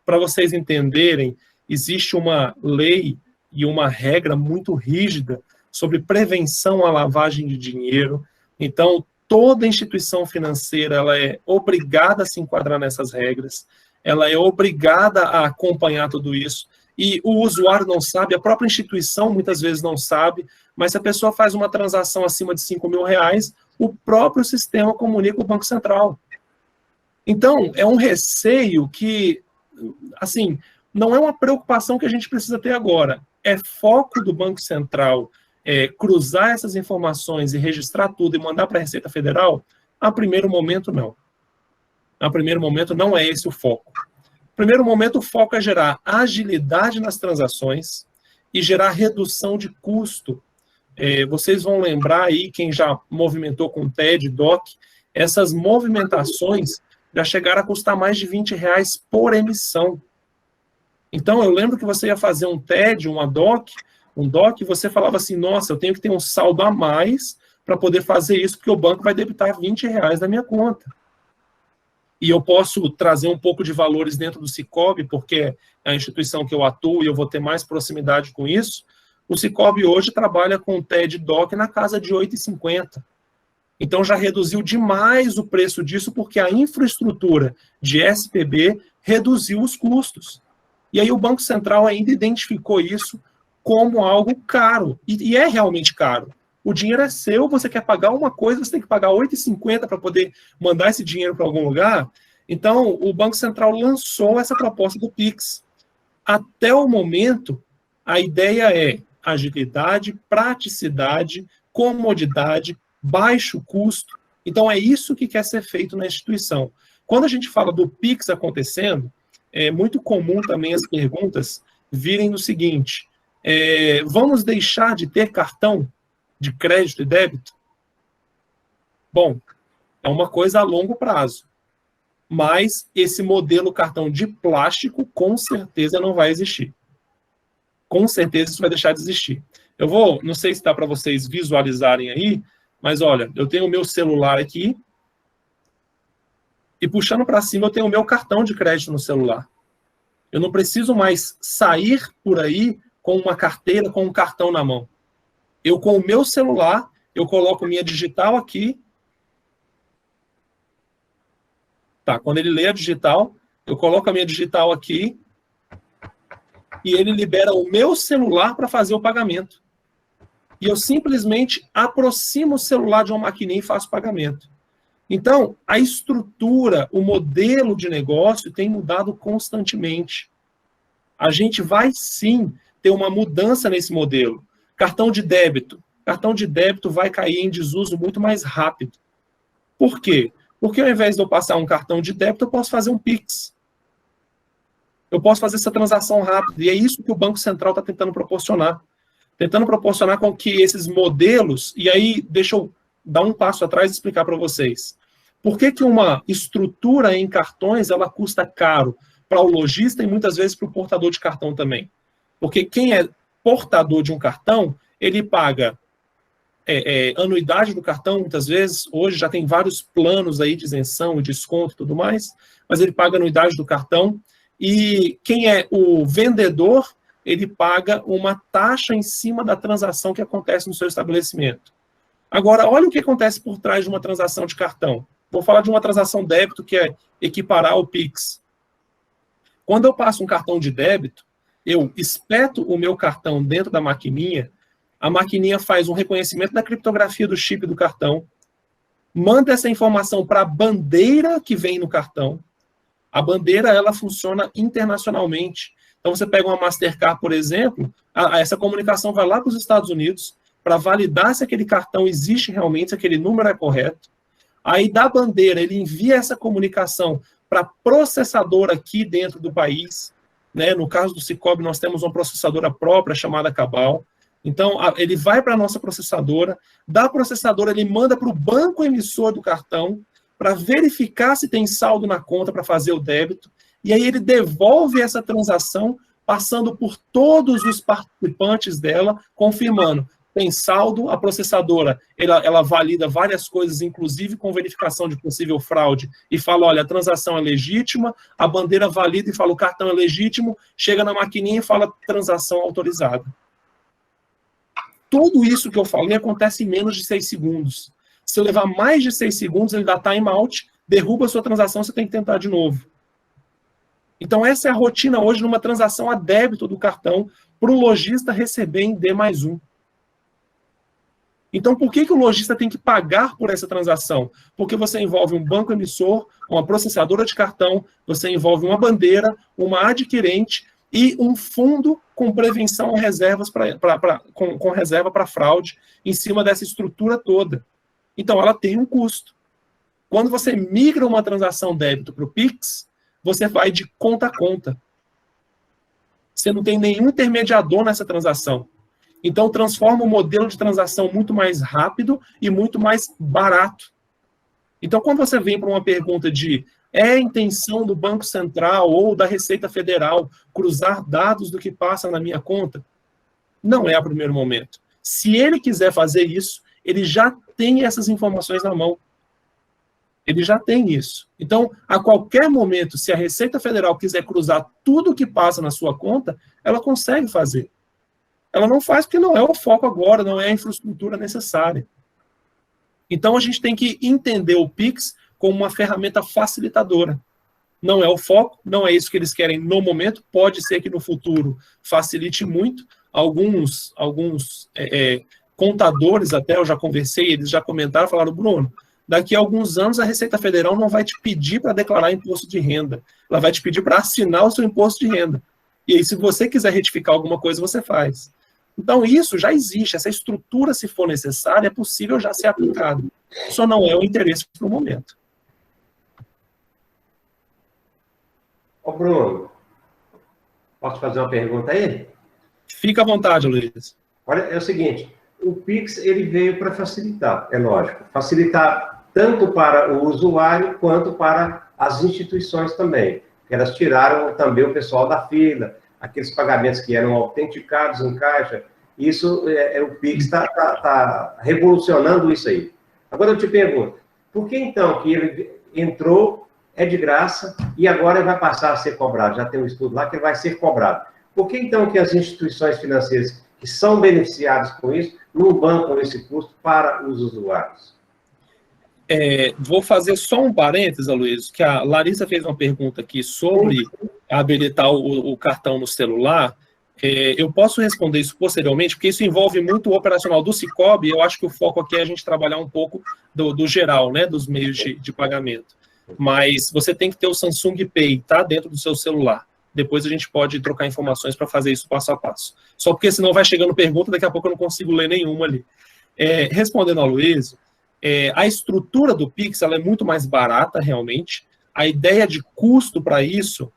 Para vocês entenderem, existe uma lei e uma regra muito rígida sobre prevenção à lavagem de dinheiro. Então, toda instituição financeira ela é obrigada a se enquadrar nessas regras, ela é obrigada a acompanhar tudo isso. E o usuário não sabe, a própria instituição muitas vezes não sabe, mas se a pessoa faz uma transação acima de R$5.000, o próprio sistema comunica com o Banco Central. Então, é um receio que, assim, não é uma preocupação que a gente precisa ter agora. É foco do Banco Central cruzar essas informações e registrar tudo e mandar para a Receita Federal? A primeiro momento, não. A primeiro momento, não é esse o foco. Primeiro momento, o foco é gerar agilidade nas transações e gerar redução de custo. Vocês vão lembrar aí, quem já movimentou com TED, DOC, essas movimentações já chegaram a custar mais de R$20 por emissão. Então, eu lembro que você ia fazer um TED, um DOC, você falava assim, nossa, eu tenho que ter um saldo a mais para poder fazer isso, porque o banco vai debitar R$20 da minha conta. E eu posso trazer um pouco de valores dentro do Sicoob, porque é a instituição que eu atuo e eu vou ter mais proximidade com isso. O Sicoob hoje trabalha com o TED DOC na casa de R$ 8,50. Então já reduziu demais o preço disso, porque a infraestrutura de SPB reduziu os custos. E aí o Banco Central ainda identificou isso como algo caro. E é realmente caro. O dinheiro é seu, você quer pagar uma coisa, você tem que pagar R$ 8,50 para poder mandar esse dinheiro para algum lugar. Então, o Banco Central lançou essa proposta do Pix. Até o momento, a ideia é agilidade, praticidade, comodidade, baixo custo. Então, é isso que quer ser feito na instituição. Quando a gente fala do Pix acontecendo, é muito comum também as perguntas virem no seguinte: vamos deixar de ter cartão de crédito e débito? Bom, é uma coisa a longo prazo. Mas esse modelo cartão de plástico, com certeza, não vai existir. Com certeza isso vai deixar de existir. Eu vou, não sei se dá para vocês visualizarem aí, mas olha, eu tenho o meu celular aqui, e puxando para cima eu tenho o meu cartão de crédito no celular. Eu não preciso mais sair por aí com uma carteira, com um cartão na mão. Eu, com o meu celular, eu coloco minha digital aqui. Tá, quando ele lê a digital, eu coloco a minha digital aqui e ele libera o meu celular para fazer o pagamento. E eu simplesmente aproximo o celular de uma maquininha e faço o pagamento. Então, a estrutura, o modelo de negócio tem mudado constantemente. A gente vai, sim, ter uma mudança nesse modelo. Cartão de débito vai cair em desuso muito mais rápido. Por quê? Porque ao invés de eu passar um cartão de débito, eu posso fazer um Pix. Eu posso fazer essa transação rápida. E é isso que o Banco Central está tentando proporcionar. Tentando proporcionar com que esses modelos... E aí, deixa eu dar um passo atrás e explicar para vocês. Por que uma estrutura em cartões ela custa caro para o lojista e muitas vezes para o portador de cartão também? Porque quem é portador de um cartão, ele paga anuidade do cartão, muitas vezes, hoje já tem vários planos aí de isenção e desconto e tudo mais, mas ele paga anuidade do cartão, e quem é o vendedor, ele paga uma taxa em cima da transação que acontece no seu estabelecimento. Agora, olha o que acontece por trás de uma transação de cartão. Vou falar de uma transação débito, que é equiparar ao Pix. Quando eu passo um cartão de débito, eu espeto o meu cartão dentro da maquininha, a maquininha faz um reconhecimento da criptografia do chip do cartão, manda essa informação para a bandeira que vem no cartão. A bandeira, ela funciona internacionalmente. Então, você pega uma Mastercard, por exemplo, essa comunicação vai lá para os Estados Unidos para validar se aquele cartão existe realmente, se aquele número é correto. Aí, da bandeira, ele envia essa comunicação para processadora aqui dentro do país. Né? No caso do Sicoob, nós temos uma processadora própria chamada Cabal. Então, ele vai para a nossa processadora, da processadora ele manda para o banco emissor do cartão para verificar se tem saldo na conta para fazer o débito, e aí ele devolve essa transação, passando por todos os participantes dela, confirmando, tem saldo, a processadora, ela valida várias coisas, inclusive com verificação de possível fraude, e fala, olha, a transação é legítima, a bandeira valida e fala, o cartão é legítimo, chega na maquininha e fala, transação autorizada. Tudo isso que eu falei acontece em menos de 6 segundos. Se eu levar mais de 6 segundos, ele dá time out, derruba a sua transação, você tem que tentar de novo. Então, essa é a rotina hoje numa transação a débito do cartão para o lojista receber em D+1. Então, por que o lojista tem que pagar por essa transação? Porque você envolve um banco emissor, uma processadora de cartão, você envolve uma bandeira, uma adquirente e um fundo com prevenção a reservas com reserva para fraude em cima dessa estrutura toda. Então, ela tem um custo. Quando você migra uma transação débito para o Pix, você vai de conta a conta. Você não tem nenhum intermediador nessa transação. Então, transforma o modelo de transação muito mais rápido e muito mais barato. Então, quando você vem para uma pergunta de é a intenção do Banco Central ou da Receita Federal cruzar dados do que passa na minha conta? Não é a primeiro momento. Se ele quiser fazer isso, ele já tem essas informações na mão. Ele já tem isso. Então, a qualquer momento, se a Receita Federal quiser cruzar tudo que passa na sua conta, ela consegue fazer. Ela não faz porque não é o foco agora, não é a infraestrutura necessária. Então, a gente tem que entender o Pix como uma ferramenta facilitadora. Não é o foco, não é isso que eles querem no momento, pode ser que no futuro facilite muito. Alguns contadores, até eu já conversei, eles já comentaram, falaram, Bruno, daqui a alguns anos a Receita Federal não vai te pedir para declarar imposto de renda, ela vai te pedir para assinar o seu imposto de renda. E aí, se você quiser retificar alguma coisa, você faz. Então, isso já existe, essa estrutura, se for necessária, é possível já ser aplicada. Só não é o interesse no momento. Ô, Bruno, posso fazer uma pergunta aí? Fica à vontade, Luiz. Olha, é o seguinte, o Pix ele veio para facilitar, é lógico, facilitar tanto para o usuário quanto para as instituições também. Elas tiraram também o pessoal da fila, aqueles pagamentos que eram autenticados em caixa. Isso, o Pix está revolucionando isso aí. Agora eu te pergunto, por que então que ele entrou, é de graça, e agora vai passar a ser cobrado? Já tem um estudo lá que ele vai ser cobrado. Por que então que as instituições financeiras que são beneficiadas com isso não bancam esse custo para os usuários? Vou fazer só um parênteses, Luiz, que a Larissa fez uma pergunta aqui sobre habilitar o cartão no celular. Eu posso responder isso posteriormente, porque isso envolve muito o operacional do Sicoob, e eu acho que o foco aqui é a gente trabalhar um pouco do geral, né, dos meios de pagamento. Mas você tem que ter o Samsung Pay, tá, dentro do seu celular. Depois a gente pode trocar informações para fazer isso passo a passo. Só porque senão vai chegando pergunta, daqui a pouco eu não consigo ler nenhuma ali. Respondendo ao Luiz, a estrutura do Pix ela é muito mais barata, realmente. A ideia de custo para isso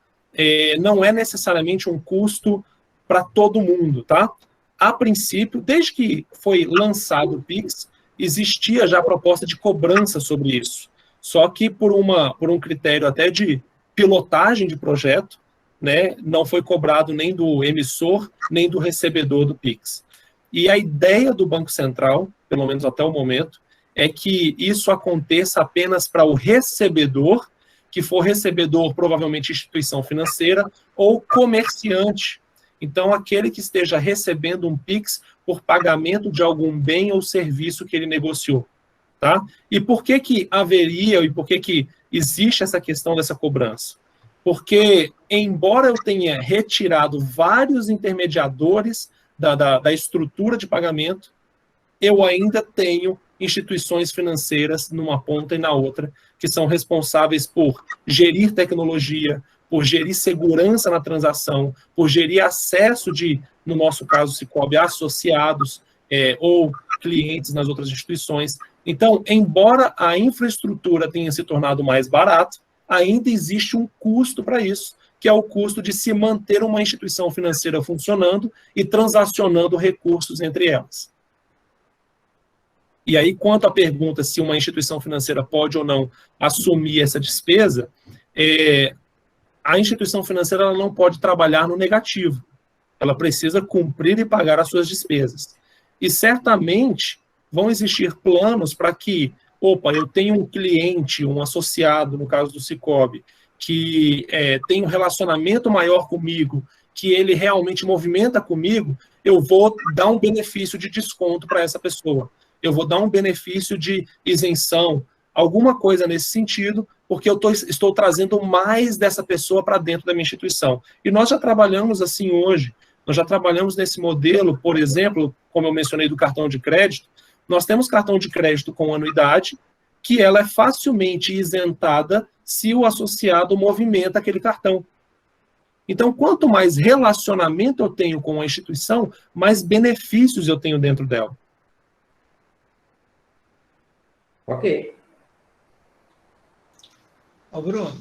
não é necessariamente um custo para todo mundo, tá? A princípio, desde que foi lançado o Pix, existia já a proposta de cobrança sobre isso. Só que por um critério até de pilotagem de projeto, né, não foi cobrado nem do emissor, nem do recebedor do Pix. E a ideia do Banco Central, pelo menos até o momento, é que isso aconteça apenas para o recebedor, que for recebedor, provavelmente instituição financeira, ou comerciante. Então, aquele que esteja recebendo um Pix por pagamento de algum bem ou serviço que ele negociou. Tá? E por que haveria, e por que existe essa questão dessa cobrança? Porque, embora eu tenha retirado vários intermediadores da estrutura de pagamento, eu ainda tenho instituições financeiras numa ponta e na outra, que são responsáveis por gerir tecnologia, por gerir segurança na transação, por gerir acesso no nosso caso, Sicoob, associados ou clientes nas outras instituições. Então, embora a infraestrutura tenha se tornado mais barata, ainda existe um custo para isso, que é o custo de se manter uma instituição financeira funcionando e transacionando recursos entre elas. E aí, quanto à pergunta se uma instituição financeira pode ou não assumir essa despesa, a instituição financeira ela não pode trabalhar no negativo. Ela precisa cumprir e pagar as suas despesas. E certamente vão existir planos para que, eu tenho um cliente, um associado, no caso do Sicoob, que tem um relacionamento maior comigo, que ele realmente movimenta comigo, eu vou dar um benefício de desconto para essa pessoa. Eu vou dar um benefício de isenção, alguma coisa nesse sentido, porque eu estou trazendo mais dessa pessoa para dentro da minha instituição. E nós já trabalhamos assim hoje. Nós já trabalhamos nesse modelo, por exemplo, como eu mencionei do cartão de crédito, nós temos cartão de crédito com anuidade, que ela é facilmente isentada se o associado movimenta aquele cartão. Então, quanto mais relacionamento eu tenho com a instituição, mais benefícios eu tenho dentro dela. Ok. Bruno,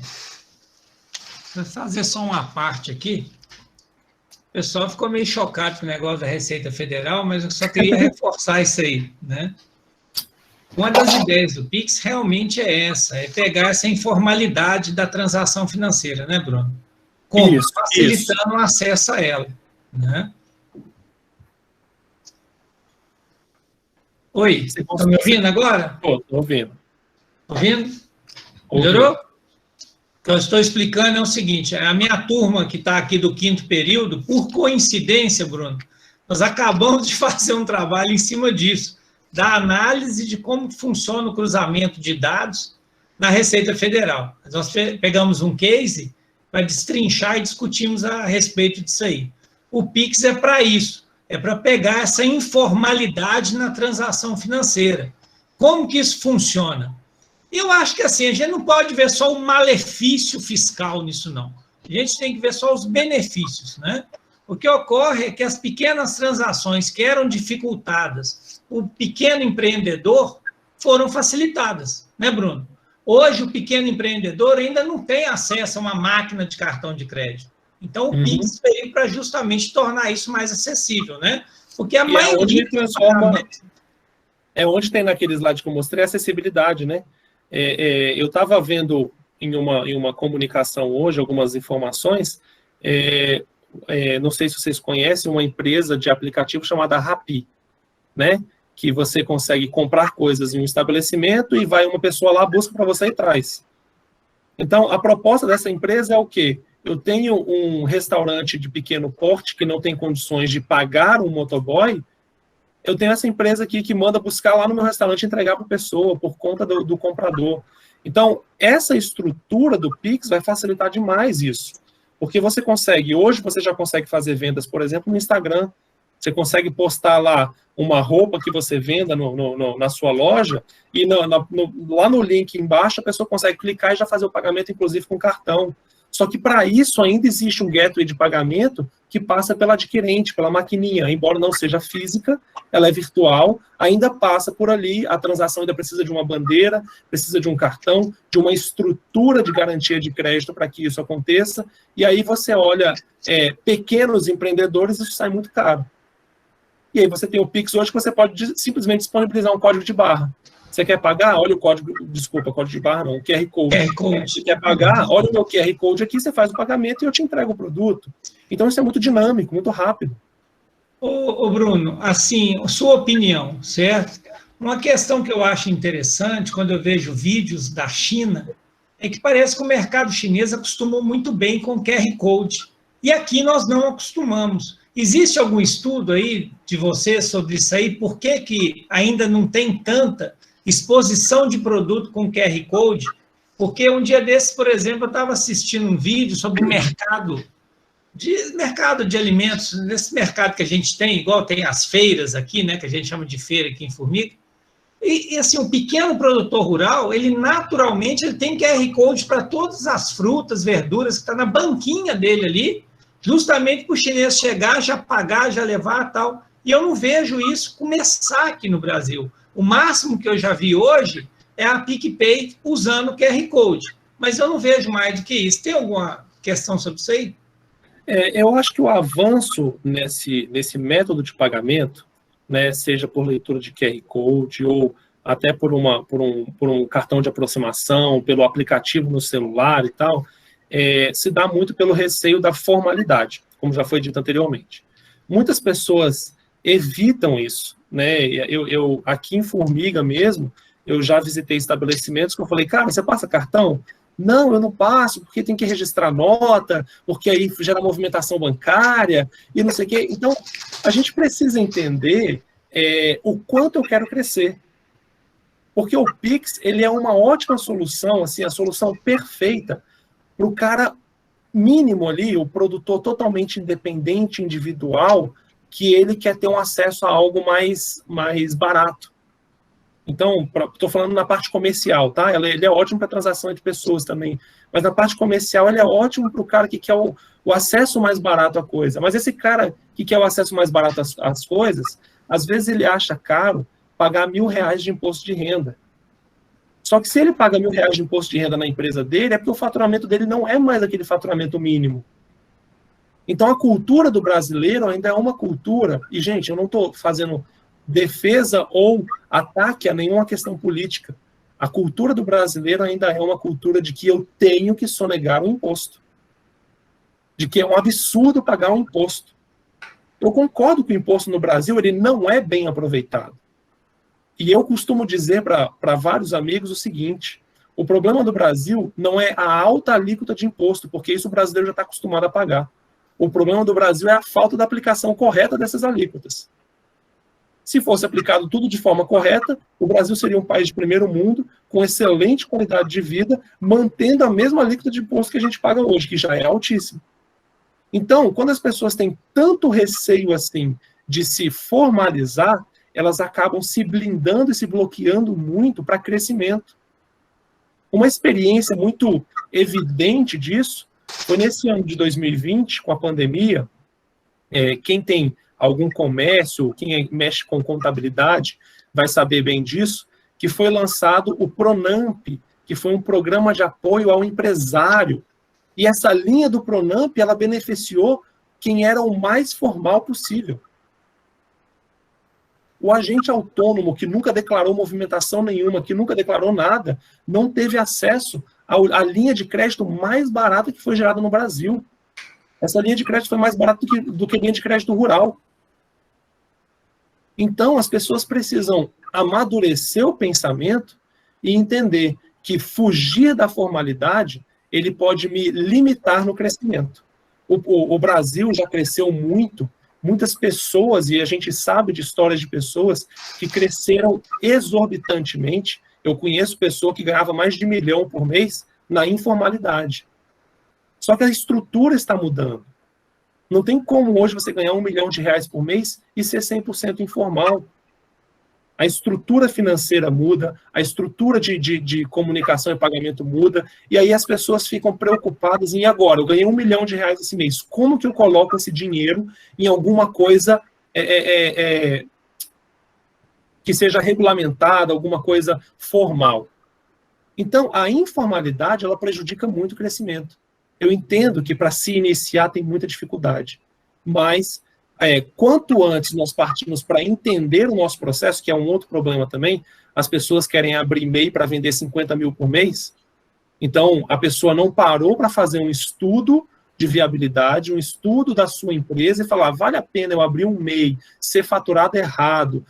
vou fazer só uma parte aqui. O pessoal ficou meio chocado com o negócio da Receita Federal, mas eu só queria reforçar isso aí, né? Uma das ideias do Pix realmente é essa, é pegar essa informalidade da transação financeira, né, Bruno? Como? Isso, facilitando o acesso a ela, né? Oi, estão me ouvindo agora? Estou ouvindo. Ouvindo? Melhorou? O que eu estou explicando é o seguinte, a minha turma que está aqui do 5º período, por coincidência, Bruno, nós acabamos de fazer um trabalho em cima disso, da análise de como funciona o cruzamento de dados na Receita Federal. Nós pegamos um case para destrinchar e discutimos a respeito disso aí. O Pix é para isso, é para pegar essa informalidade na transação financeira. Como que isso funciona? Eu acho que assim, a gente não pode ver só o malefício fiscal nisso, não. A gente tem que ver só os benefícios, né? O que ocorre é que as pequenas transações que eram dificultadas, o pequeno empreendedor, foram facilitadas, né, Bruno? Hoje, o pequeno empreendedor ainda não tem acesso a uma máquina de cartão de crédito. Então, o Pix veio para justamente tornar isso mais acessível, né? Porque a maioria... É onde tem naquele slide que eu mostrei a acessibilidade, né? Eu estava vendo em uma comunicação hoje algumas informações, não sei se vocês conhecem, uma empresa de aplicativo chamada Rappi, né? Que você consegue comprar coisas em um estabelecimento e vai uma pessoa lá, busca para você e traz. Então, a proposta dessa empresa é o quê? Eu tenho um restaurante de pequeno porte que não tem condições de pagar um motoboy, eu tenho essa empresa aqui que manda buscar lá no meu restaurante e entregar para a pessoa, por conta do comprador. Então, essa estrutura do Pix vai facilitar demais isso. Porque você consegue, hoje você já consegue fazer vendas, por exemplo, no Instagram. Você consegue postar lá uma roupa que você venda na sua loja e lá no link embaixo a pessoa consegue clicar e já fazer o pagamento, inclusive com cartão. Só que para isso ainda existe um gateway de pagamento que passa pela adquirente, pela maquininha. Embora não seja física, ela é virtual, ainda passa por ali, a transação ainda precisa de uma bandeira, precisa de um cartão, de uma estrutura de garantia de crédito para que isso aconteça. E aí você olha pequenos empreendedores, isso sai muito caro. E aí você tem o Pix hoje que você pode simplesmente disponibilizar um código de barra. Você quer pagar? Olha o código, desculpa, código de barra não, o QR Code. Você quer pagar? Olha o meu QR Code aqui, você faz o pagamento e eu te entrego o produto. Então isso é muito dinâmico, muito rápido. Ô Bruno, assim, sua opinião, certo? Uma questão que eu acho interessante, quando eu vejo vídeos da China, é que parece que o mercado chinês acostumou muito bem com o QR Code. E aqui nós não acostumamos. Existe algum estudo aí de você sobre isso aí? Por que ainda não tem tanta exposição de produto com QR Code? Porque um dia desses, por exemplo, eu estava assistindo um vídeo sobre o mercado de alimentos, nesse mercado que a gente tem, igual tem as feiras aqui, né, que a gente chama de feira aqui em Formiga, e assim, o pequeno produtor rural, ele naturalmente ele tem QR Code para todas as frutas, verduras que está na banquinha dele ali, justamente para o chinês chegar, já pagar, já levar tal. E eu não vejo isso começar aqui no Brasil. O máximo que eu já vi hoje é a PicPay usando o QR Code. Mas eu não vejo mais do que isso. Tem alguma questão sobre isso aí? Eu acho que o avanço nesse método de pagamento, né, seja por leitura de QR Code ou até por um cartão de aproximação, pelo aplicativo no celular e tal, se dá muito pelo receio da formalidade, como já foi dito anteriormente. Muitas pessoas evitam isso, né? Eu aqui em Formiga mesmo, eu já visitei estabelecimentos que eu falei, cara, você passa cartão? Não, eu não passo, porque tem que registrar nota, porque aí gera movimentação bancária e não sei o quê. Então, a gente precisa entender o quanto eu quero crescer. Porque o Pix, ele é uma ótima solução, assim, a solução perfeita para o cara mínimo ali, o produtor totalmente independente, individual, que ele quer ter um acesso a algo mais barato. Então, estou falando na parte comercial, tá? Ele é ótimo para transação de pessoas também, mas na parte comercial ele é ótimo para o cara que quer o acesso mais barato à coisa. Mas esse cara que quer o acesso mais barato às coisas, às vezes ele acha caro pagar R$1.000 de imposto de renda. Só que se ele paga R$1.000 de imposto de renda na empresa dele, é porque o faturamento dele não é mais aquele faturamento mínimo. Então, a cultura do brasileiro ainda é uma cultura, e, gente, eu não estou fazendo defesa ou ataque a nenhuma questão política. A cultura do brasileiro ainda é uma cultura de que eu tenho que sonegar um imposto. De que é um absurdo pagar um imposto. Eu concordo que o imposto no Brasil ele não é bem aproveitado. E eu costumo dizer para vários amigos o seguinte: o problema do Brasil não é a alta alíquota de imposto, porque isso o brasileiro já está acostumado a pagar. O problema do Brasil é a falta da aplicação correta dessas alíquotas. Se fosse aplicado tudo de forma correta, o Brasil seria um país de primeiro mundo, com excelente qualidade de vida, mantendo a mesma alíquota de imposto que a gente paga hoje, que já é altíssima. Então, quando as pessoas têm tanto receio assim de se formalizar, elas acabam se blindando e se bloqueando muito para crescimento. Uma experiência muito evidente disso foi nesse ano de 2020, com a pandemia. Quem tem algum comércio, quem mexe com contabilidade, vai saber bem disso, que foi lançado o Pronamp, que foi um programa de apoio ao empresário. E essa linha do Pronamp, ela beneficiou quem era o mais formal possível. O agente autônomo, que nunca declarou movimentação nenhuma, que nunca declarou nada, não teve acesso à linha de crédito mais barata que foi gerada no Brasil. Essa linha de crédito foi mais barata do que a linha de crédito rural. Então, as pessoas precisam amadurecer o pensamento e entender que fugir da formalidade, ele pode me limitar no crescimento. O Brasil já cresceu muito, muitas pessoas, e a gente sabe de histórias de pessoas que cresceram exorbitantemente. Eu conheço pessoa que ganhava mais de 1 milhão por mês na informalidade. Só que a estrutura está mudando. Não tem como hoje você ganhar R$1 milhão por mês e ser 100% informal. A estrutura financeira muda, a estrutura de comunicação e pagamento muda, e aí as pessoas ficam preocupadas em, agora, eu ganhei R$1 milhão esse mês, como que eu coloco esse dinheiro em alguma coisa que seja regulamentada, alguma coisa formal? Então, a informalidade, ela prejudica muito o crescimento. Eu entendo que para se iniciar tem muita dificuldade, mas quanto antes nós partimos para entender o nosso processo, que é um outro problema também, as pessoas querem abrir MEI para vender 50 mil por mês, então a pessoa não parou para fazer um estudo de viabilidade, um estudo da sua empresa e falar, vale a pena eu abrir um MEI, ser faturado errado,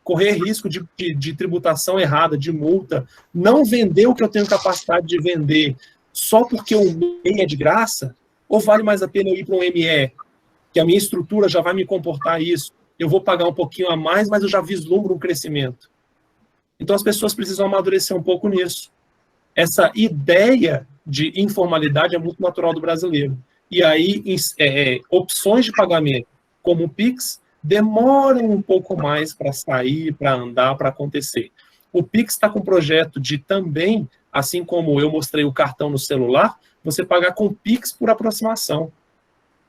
correr risco de tributação errada, de multa, não vender o que eu tenho capacidade de vender, só porque o MEI é de graça? Ou vale mais a pena eu ir para um ME, que a minha estrutura já vai me comportar isso, eu vou pagar um pouquinho a mais, mas eu já vislumbro um crescimento. Então as pessoas precisam amadurecer um pouco nisso. Essa ideia de informalidade é muito natural do brasileiro. E aí, opções de pagamento, como o Pix, demoram um pouco mais para sair, para andar, para acontecer. O Pix está com um projeto de também, assim como eu mostrei o cartão no celular, você pagar com Pix por aproximação.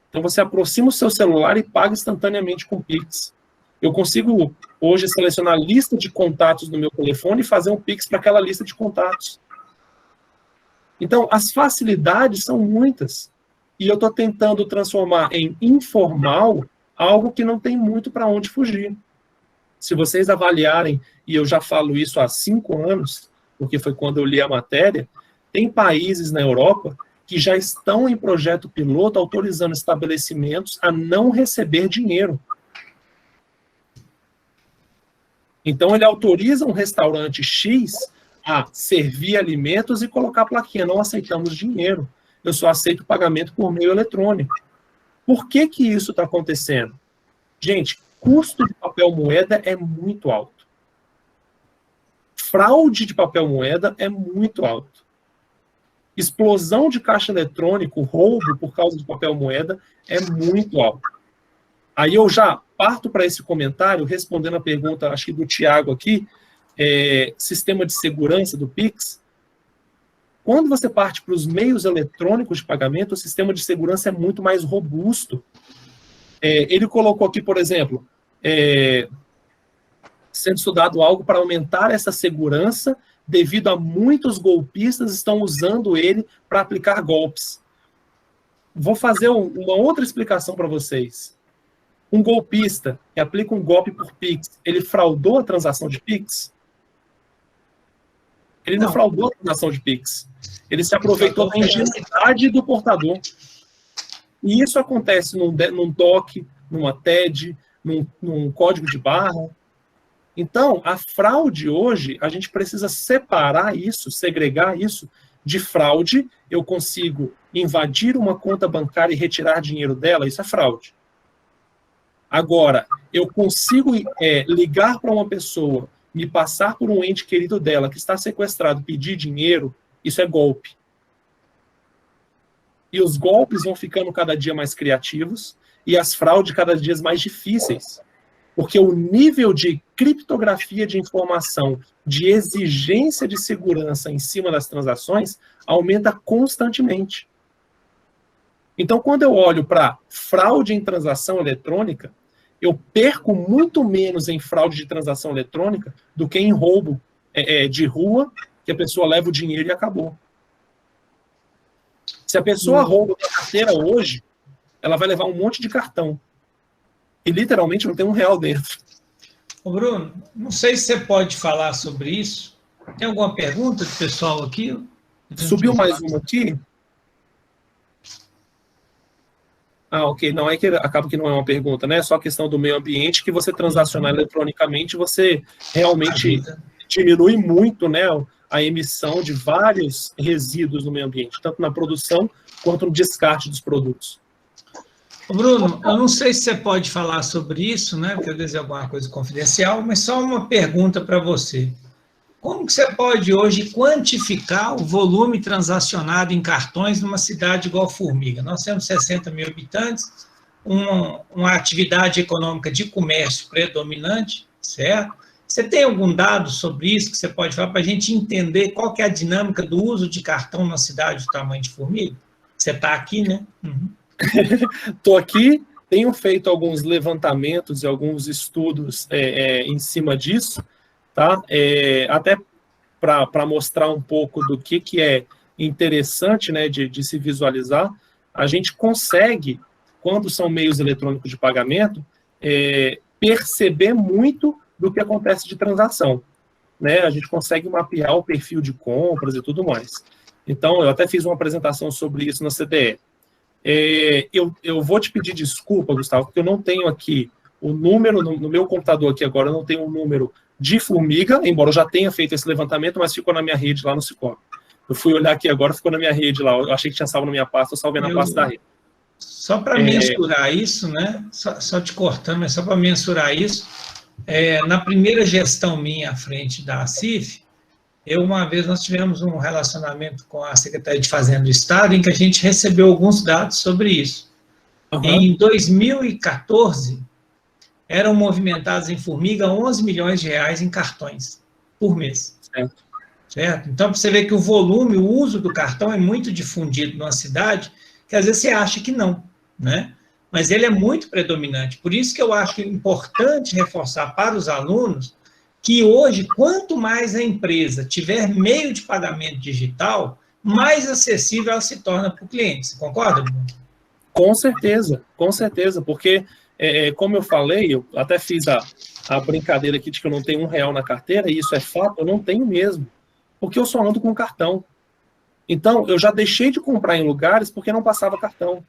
Então você aproxima o seu celular e paga instantaneamente com Pix. Eu consigo hoje selecionar a lista de contatos no meu telefone e fazer um Pix para aquela lista de contatos. Então as facilidades são muitas. E eu estou tentando transformar em informal algo que não tem muito para onde fugir. Se vocês avaliarem, e eu já falo isso há 5 anos, porque foi quando eu li a matéria, tem países na Europa que já estão em projeto piloto autorizando estabelecimentos a não receber dinheiro. Então ele autoriza um restaurante X a servir alimentos e colocar a plaquinha, não aceitamos dinheiro, eu só aceito pagamento por meio eletrônico. Por que que isso está acontecendo? Gente, custo de papel moeda é muito alto. Fraude de papel moeda é muito alto. Explosão de caixa eletrônico, roubo por causa de papel moeda é muito alto. Aí eu já parto para esse comentário, respondendo a pergunta, acho que do Tiago aqui, sistema de segurança do Pix. Quando você parte para os meios eletrônicos de pagamento, o sistema de segurança é muito mais robusto. Ele colocou aqui, por exemplo, sendo estudado algo para aumentar essa segurança, devido a muitos golpistas estão usando ele para aplicar golpes. Vou fazer uma outra explicação para vocês. Um golpista que aplica um golpe por Pix, ele fraudou a transação de Pix? Ele não fraudou a transação de Pix. Ele se aproveitou da ingenuidade do portador. E isso acontece num DOC, numa TED, num código de barra. Então, a fraude hoje, a gente precisa separar isso, segregar isso de fraude. Eu consigo invadir uma conta bancária e retirar dinheiro dela, isso é fraude. Agora, eu consigo ligar para uma pessoa, me passar por um ente querido dela que está sequestrado, pedir dinheiro, isso é golpe. E os golpes vão ficando cada dia mais criativos e as fraudes cada dia mais difíceis. Porque o nível de criptografia de informação, de exigência de segurança em cima das transações, aumenta constantemente. Então, quando eu olho para fraude em transação eletrônica, eu perco muito menos em fraude de transação eletrônica do que em roubo de rua, que a pessoa leva o dinheiro e acabou. Se a pessoa rouba a carteira hoje, ela vai levar um monte de cartão. E literalmente não tem R$1 dentro. Ô Bruno, não sei se você pode falar sobre isso. Tem alguma pergunta do pessoal aqui? Subiu mais uma aqui? Ah, ok. Não, é que acaba que não é uma pergunta, né? É só a questão do meio ambiente, que você transacionar eletronicamente, você realmente diminui muito, né, a emissão de vários resíduos no meio ambiente, tanto na produção quanto no descarte dos produtos. Bruno, eu não sei se você pode falar sobre isso, né? Porque eu desejo alguma coisa confidencial, mas só uma pergunta para você. Como que você pode hoje quantificar o volume transacionado em cartões numa cidade igual Formiga? Nós temos 60 mil habitantes, uma atividade econômica de comércio predominante, certo? Você tem algum dado sobre isso que você pode falar para a gente entender qual que é a dinâmica do uso de cartão na cidade do tamanho de Formiga? Você está aqui, né? Uhum. Estou aqui, tenho feito alguns levantamentos e alguns estudos em cima disso, tá? Até para mostrar um pouco do que é interessante, né, de se visualizar. A gente consegue, quando são meios eletrônicos de pagamento, perceber muito do que acontece de transação, né? A gente consegue mapear o perfil de compras e tudo mais. Então, eu até fiz uma apresentação sobre isso na CDE. Eu vou te pedir desculpa, Gustavo, porque eu não tenho aqui o número, no meu computador aqui agora, eu não tenho o número de Formiga, embora eu já tenha feito esse levantamento, mas ficou na minha rede lá no Cicobi. Eu fui olhar aqui agora, ficou na minha rede lá, eu achei que tinha salvo na minha pasta, eu salvei na pasta da rede. Só para mensurar isso, né? Só te cortando, mas só para mensurar isso, na primeira gestão minha à frente da CIF, uma vez nós tivemos um relacionamento com a Secretaria de Fazenda do Estado, em que a gente recebeu alguns dados sobre isso. Uhum. Em 2014, eram movimentados em Formiga 11 milhões de reais em cartões por mês. Certo? Então, você vê que o volume, o uso do cartão é muito difundido numa cidade, que às vezes você acha que não, né? Mas ele é muito predominante. Por isso que eu acho importante reforçar para os alunos que hoje, quanto mais a empresa tiver meio de pagamento digital, mais acessível ela se torna para o cliente. Você concorda, Bruno? Com certeza, porque, como eu falei, eu até fiz a brincadeira aqui de que eu não tenho R$1 na carteira, e isso é fato, eu não tenho mesmo, porque eu só ando com cartão. Então, eu já deixei de comprar em lugares porque não passava cartão.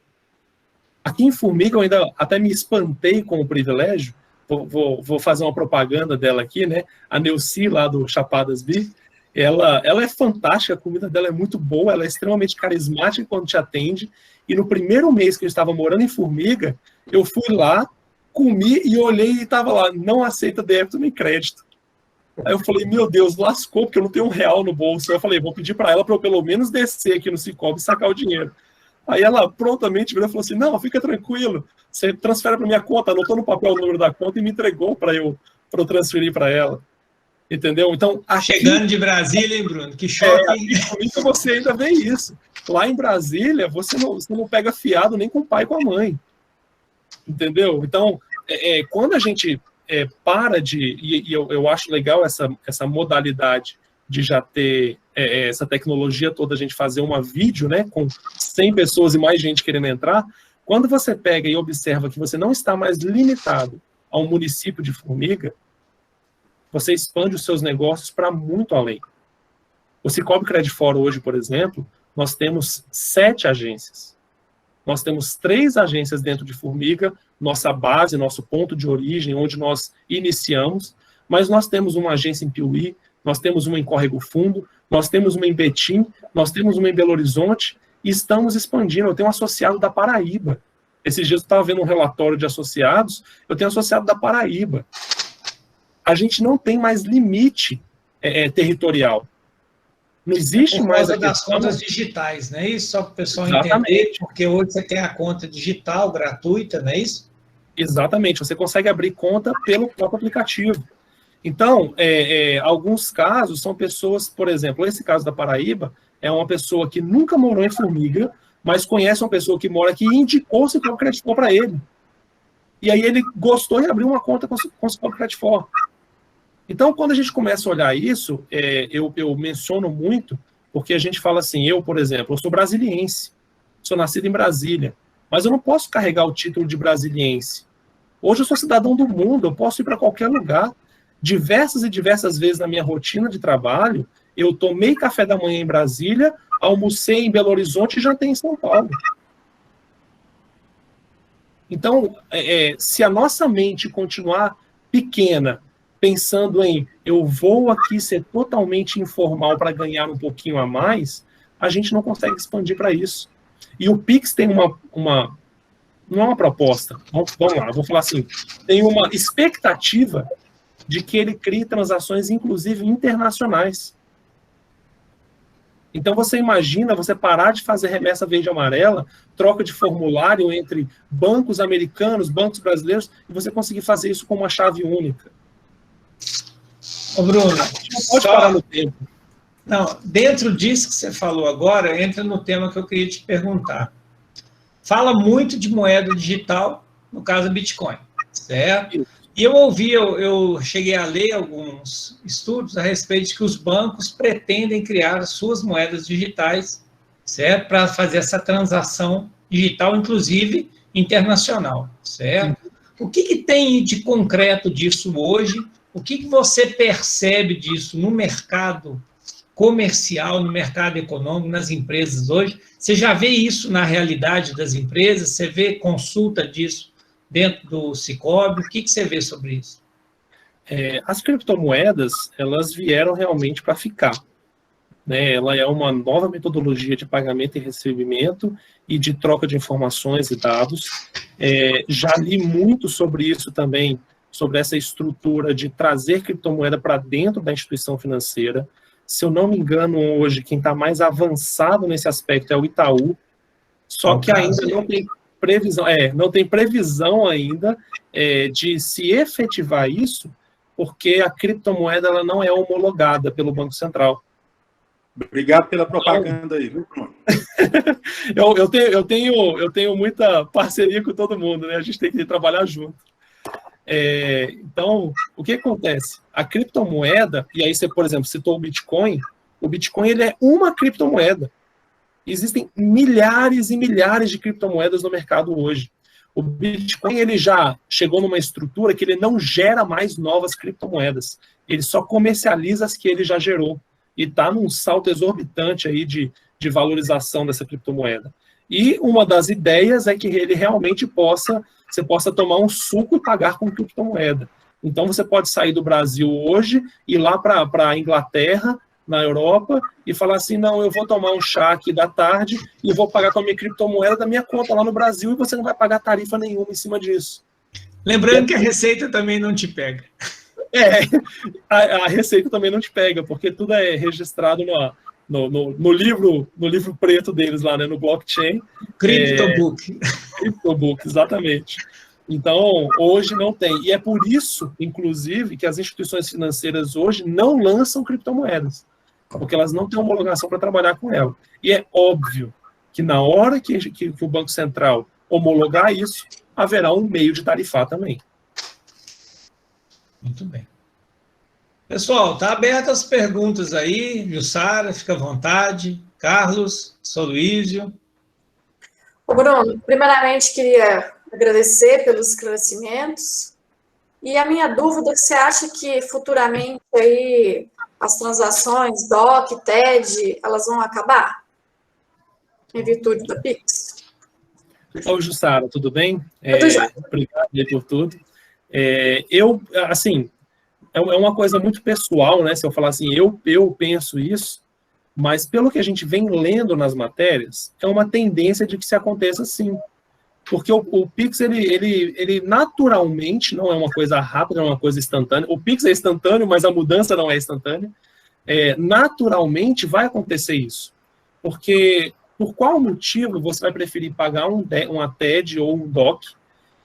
Aqui em Formiga, eu ainda até me espantei com o privilégio. Vou fazer uma propaganda dela aqui, né? A Neuci, lá do Chapadas Bi, ela é fantástica, a comida dela é muito boa, ela é extremamente carismática quando te atende, e no primeiro mês que eu estava morando em Formiga, eu fui lá, comi e olhei e estava lá, não aceita débito nem crédito. Aí eu falei, meu Deus, lascou, porque eu não tenho R$1 no bolso. Eu falei, vou pedir para ela para eu pelo menos descer aqui no Cicobi e sacar o dinheiro. Aí ela prontamente virou e falou assim, não, fica tranquilo, você transfere para minha conta, anotou no papel o número da conta e me entregou para eu transferir para ela. Entendeu? Então, chegando de Brasília, hein, Bruno? Que choque, hein? Comigo você ainda vê isso. Lá em Brasília, você não pega fiado nem com o pai e com a mãe. Entendeu? Então, quando a gente para de... E eu acho legal essa modalidade de já ter essa tecnologia toda, a gente fazer uma vídeo, né, com 100 pessoas e mais gente querendo entrar. Quando você pega e observa que você não está mais limitado ao município de Formiga, você expande os seus negócios para muito além. O Cicobi Credifora hoje, por exemplo, nós temos 7 agências. Nós temos 3 agências dentro de Formiga, nossa base, nosso ponto de origem, onde nós iniciamos, mas nós temos uma agência em Piauí, nós temos uma em Córrego Fundo, nós temos uma em Betim, nós temos uma em Belo Horizonte, e estamos expandindo. Eu tenho um associado da Paraíba. Esses dias eu estava vendo um relatório de associados, eu tenho um associado da Paraíba. A gente não tem mais limite territorial. Não existe mais a das contas digitais, não é isso? Só para o pessoal entender, porque hoje você tem a conta digital gratuita, não é isso? Exatamente, você consegue abrir conta pelo próprio aplicativo. Então, alguns casos são pessoas, por exemplo, esse caso da Paraíba, é uma pessoa que nunca morou em Formiga, mas conhece uma pessoa que mora aqui e indicou o Sicoob Credit For para ele. E aí ele gostou e abriu uma conta com o Sicoob Credit For. Então, quando a gente começa a olhar isso, eu menciono muito, porque a gente fala assim, eu, por exemplo, eu sou brasiliense, sou nascido em Brasília, mas eu não posso carregar o título de brasiliense. Hoje eu sou cidadão do mundo, eu posso ir para qualquer lugar. Diversas e diversas vezes na minha rotina de trabalho, eu tomei café da manhã em Brasília, almocei em Belo Horizonte e jantei em São Paulo. Então, se a nossa mente continuar pequena, pensando em eu vou aqui ser totalmente informal para ganhar um pouquinho a mais, a gente não consegue expandir para isso. E o Pix tem não é uma proposta, vamos lá, vou falar assim, tem uma expectativa de que ele crie transações, inclusive internacionais. Então você imagina você parar de fazer remessa verde e amarela, troca de formulário entre bancos americanos, bancos brasileiros, e você conseguir fazer isso com uma chave única. Ô Bruno, não pode parar no tempo. Não, dentro disso que você falou agora, entra no tema que eu queria te perguntar. Fala muito de moeda digital, no caso Bitcoin, certo? E eu cheguei a ler alguns estudos a respeito de que os bancos pretendem criar as suas moedas digitais, certo? Para fazer essa transação digital, inclusive internacional, certo? Sim. O que tem de concreto disso hoje? O que você percebe disso no mercado comercial, no mercado econômico, nas empresas hoje? Você já vê isso na realidade das empresas? Você vê consulta disso dentro do Sicoob? O que você vê sobre isso? As criptomoedas, elas vieram realmente para ficar. Né? Ela é uma nova metodologia de pagamento e recebimento e de troca de informações e dados. Já li muito sobre isso também, sobre essa estrutura de trazer criptomoeda para dentro da instituição financeira. Se eu não me engano, hoje, quem está mais avançado nesse aspecto é o Itaú, só que ainda não tem previsão, não tem previsão ainda de se efetivar isso, porque a criptomoeda ela não é homologada pelo Banco Central. Obrigado pela propaganda aí, viu, Bruno? eu tenho muita parceria com todo mundo, né? A gente tem que trabalhar junto. Então, o que acontece? A criptomoeda, e aí você, por exemplo, citou o Bitcoin ele é uma criptomoeda. Existem milhares e milhares de criptomoedas no mercado hoje. O Bitcoin ele já chegou numa estrutura que ele não gera mais novas criptomoedas. Ele só comercializa as que ele já gerou. E está num salto exorbitante aí de valorização dessa criptomoeda. E uma das ideias é que ele realmente você possa tomar um suco e pagar com criptomoeda. Então você pode sair do Brasil hoje, ir lá para a Inglaterra, na Europa, e falar assim, não, eu vou tomar um chá aqui da tarde e vou pagar com a minha criptomoeda da minha conta lá no Brasil e você não vai pagar tarifa nenhuma em cima disso. Lembrando que a Receita também não te pega. A Receita também não te pega, porque tudo é registrado no livro preto deles lá, né, no blockchain. CryptoBook. CryptoBook, exatamente. Então, hoje não tem. E é por isso, inclusive, que as instituições financeiras hoje não lançam criptomoedas, porque elas não têm homologação para trabalhar com ela. E é óbvio que na hora que o Banco Central homologar isso, haverá um meio de tarifar também. Muito bem. Pessoal, está aberto as perguntas aí. Jussara, fica à vontade. Carlos, Soluísio. Ô Bruno, primeiramente queria agradecer pelos esclarecimentos. E a minha dúvida é que você acha que futuramente aí as transações DOC, TED, elas vão acabar? Em virtude da Pix? Oi, Jussara, tudo bem? Tudo já. Obrigado por tudo. é uma coisa muito pessoal, né? Se eu falar assim, eu penso isso, mas pelo que a gente vem lendo nas matérias, é uma tendência de que se aconteça assim. Porque o Pix, ele naturalmente não é uma coisa rápida, não é uma coisa instantânea. O Pix é instantâneo, mas a mudança não é instantânea. Naturalmente vai acontecer isso. Porque por qual motivo você vai preferir pagar uma TED ou um DOC,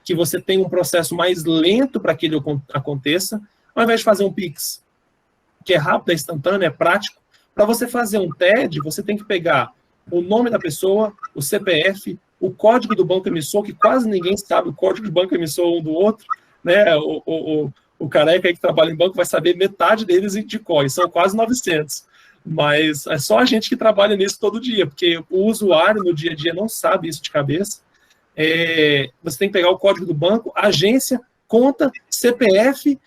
que você tem um processo mais lento para que ele aconteça, ao invés de fazer um Pix, que é rápido, é instantâneo, é prático? Para você fazer um TED, você tem que pegar o nome da pessoa, o CPF, o código do banco emissor, que quase ninguém sabe o código do banco emissor um do outro, né? O careca aí que trabalha em banco vai saber metade deles de cor, e são quase 900. Mas é só a gente que trabalha nisso todo dia, porque o usuário no dia a dia não sabe isso de cabeça. Você tem que pegar o código do banco, agência, conta, CPF,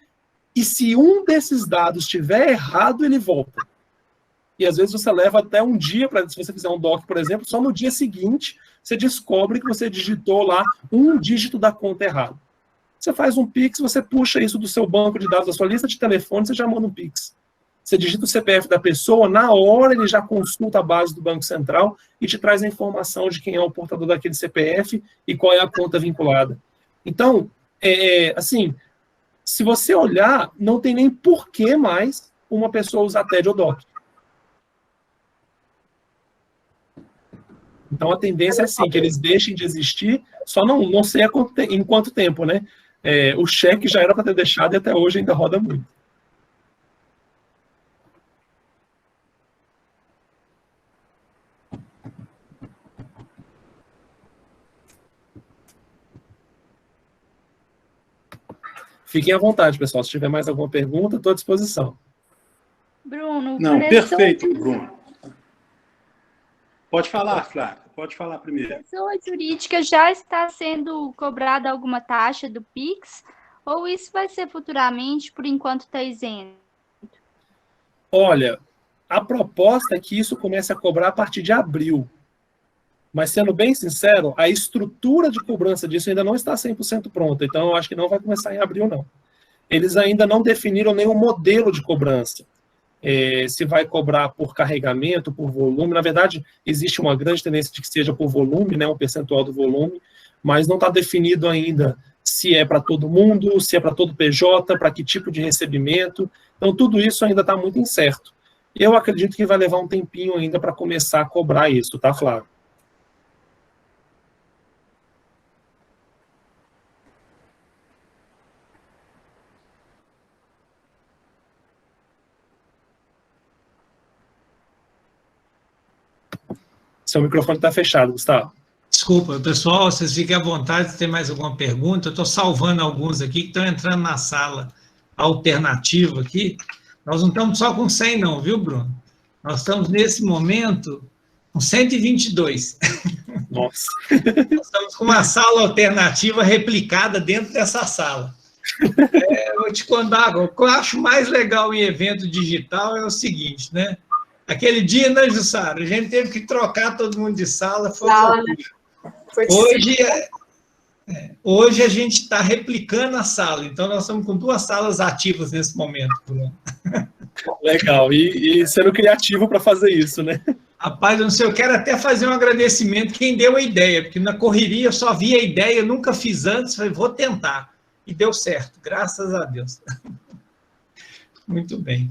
e se um desses dados estiver errado, ele volta. E às vezes você leva até um dia, se você fizer um DOC, por exemplo, só no dia seguinte você descobre que você digitou lá um dígito da conta errado. Você faz um Pix, você puxa isso do seu banco de dados, da sua lista de telefone, você já manda um Pix. Você digita o CPF da pessoa, na hora ele já consulta a base do Banco Central e te traz a informação de quem é o portador daquele CPF e qual é a conta vinculada. Então, assim, se você olhar, não tem nem porquê mais uma pessoa usar TED ou DOC. Então, a tendência é assim, que eles deixem de existir, só não sei em quanto tempo, né? O cheque já era para ter deixado e até hoje ainda roda muito. Fiquem à vontade, pessoal. Se tiver mais alguma pergunta, estou à disposição. Bruno, Não, perfeito, Bruno. Pode falar, Flávia. Pode falar primeiro. A pessoa jurídica já está sendo cobrada alguma taxa do Pix? Ou isso vai ser futuramente, por enquanto está isento? Olha, a proposta é que isso comece a cobrar a partir de abril. Mas, sendo bem sincero, a estrutura de cobrança disso ainda não está 100% pronta. Então, eu acho que não vai começar em abril, não. Eles ainda não definiram nenhum modelo de cobrança. Se vai cobrar por carregamento, por volume. Na verdade, existe uma grande tendência de que seja por volume, né, um percentual do volume, mas não está definido ainda se é para todo mundo, se é para todo PJ, para que tipo de recebimento. Então, tudo isso ainda está muito incerto. Eu acredito que vai levar um tempinho ainda para começar a cobrar isso, tá, Flávio? Seu microfone está fechado, Gustavo. Desculpa, pessoal, vocês fiquem à vontade se tem mais alguma pergunta. Eu estou salvando alguns aqui que estão entrando na sala alternativa aqui. Nós não estamos só com 100 não, viu, Bruno? Nós estamos, nesse momento, com 122. Nossa. Nós estamos com uma sala alternativa replicada dentro dessa sala. Eu vou te contar, o que eu acho mais legal em evento digital é o seguinte, né? Aquele dia, né, Jussara? A gente teve que trocar todo mundo de sala. Hoje a gente está replicando a sala, então nós estamos com 2 salas ativas nesse momento, Bruno. Legal, e sendo criativo para fazer isso, né? Rapaz, eu não sei, eu quero até fazer um agradecimento quem deu a ideia, porque na correria eu só vi a ideia, eu nunca fiz antes, falei, vou tentar. E deu certo, graças a Deus. Muito bem.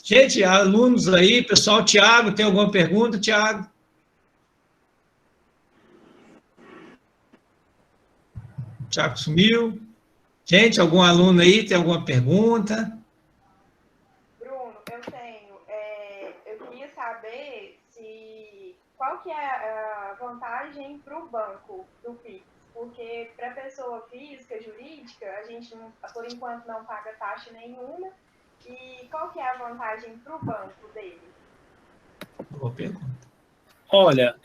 Gente, alunos aí, pessoal, Tiago, tem alguma pergunta, Tiago? Tiago sumiu. Gente, algum aluno aí tem alguma pergunta? Bruno, eu tenho. Eu queria saber qual que é a vantagem para o banco do Pix, porque para a pessoa física, jurídica, a gente, por enquanto, não paga taxa nenhuma. E qual que é a vantagem para o banco dele? Boa pergunta. Olha,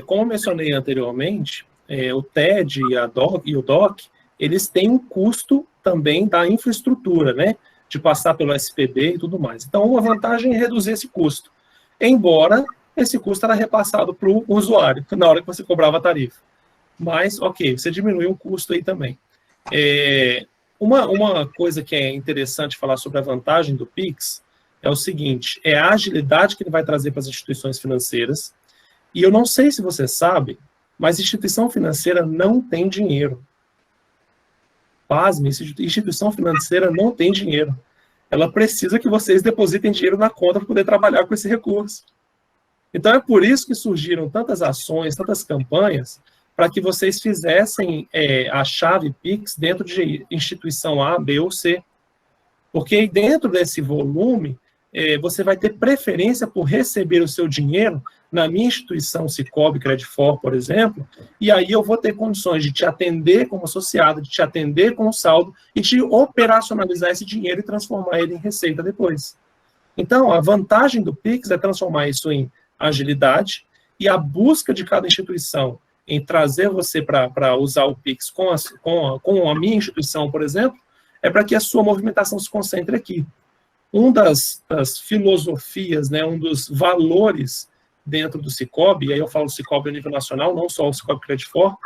como eu mencionei anteriormente, o TED e o DOC, eles têm um custo também da infraestrutura, né? De passar pelo SPB e tudo mais. Então, uma vantagem é reduzir esse custo. Embora esse custo era repassado para o usuário, na hora que você cobrava a tarifa. Mas, ok, você diminui o custo aí também. Uma coisa que é interessante falar sobre a vantagem do Pix é o seguinte, é a agilidade que ele vai trazer para as instituições financeiras, e eu não sei se você sabe, mas instituição financeira não tem dinheiro. Pasme, instituição financeira não tem dinheiro. Ela precisa que vocês depositem dinheiro na conta para poder trabalhar com esse recurso. Então é por isso que surgiram tantas ações, tantas campanhas, para que vocês fizessem a chave Pix dentro de instituição A, B ou C. Porque dentro desse volume, você vai ter preferência por receber o seu dinheiro na minha instituição Sicoob Credifor, por exemplo, e aí eu vou ter condições de te atender como associado, de te atender com saldo e de operacionalizar esse dinheiro e transformar ele em receita depois. Então, a vantagem do Pix é transformar isso em agilidade e a busca de cada instituição em trazer você para usar o Pix com a minha instituição, por exemplo, é para que a sua movimentação se concentre aqui. Um das filosofias, né, um dos valores dentro do Sicoob, e aí eu falo Sicoob a nível nacional, não só o Sicoob Credifor,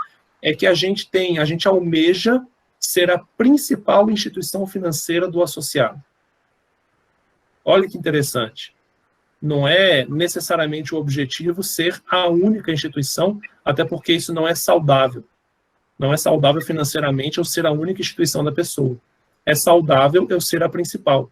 é que a gente almeja ser a principal instituição financeira do associado. Olha que interessante. Não é necessariamente o objetivo ser a única instituição, até porque isso não é saudável. Não é saudável financeiramente eu ser a única instituição da pessoa. É saudável eu ser a principal.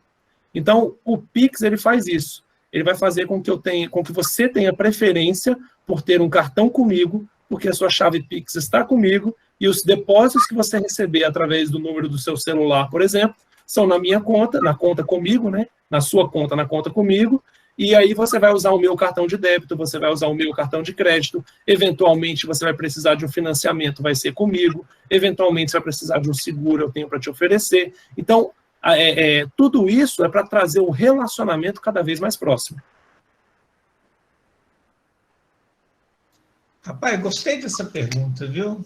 Então, o Pix, ele faz isso. Ele vai fazer com que você tenha preferência por ter um cartão comigo, porque a sua chave Pix está comigo, e os depósitos que você receber através do número do seu celular, por exemplo, são na minha conta, na conta comigo, né? Na sua conta, na conta comigo, e aí você vai usar o meu cartão de débito, você vai usar o meu cartão de crédito, eventualmente você vai precisar de um financiamento, vai ser comigo, eventualmente você vai precisar de um seguro, eu tenho para te oferecer. Então, tudo isso é para trazer um relacionamento cada vez mais próximo. Rapaz, gostei dessa pergunta, viu?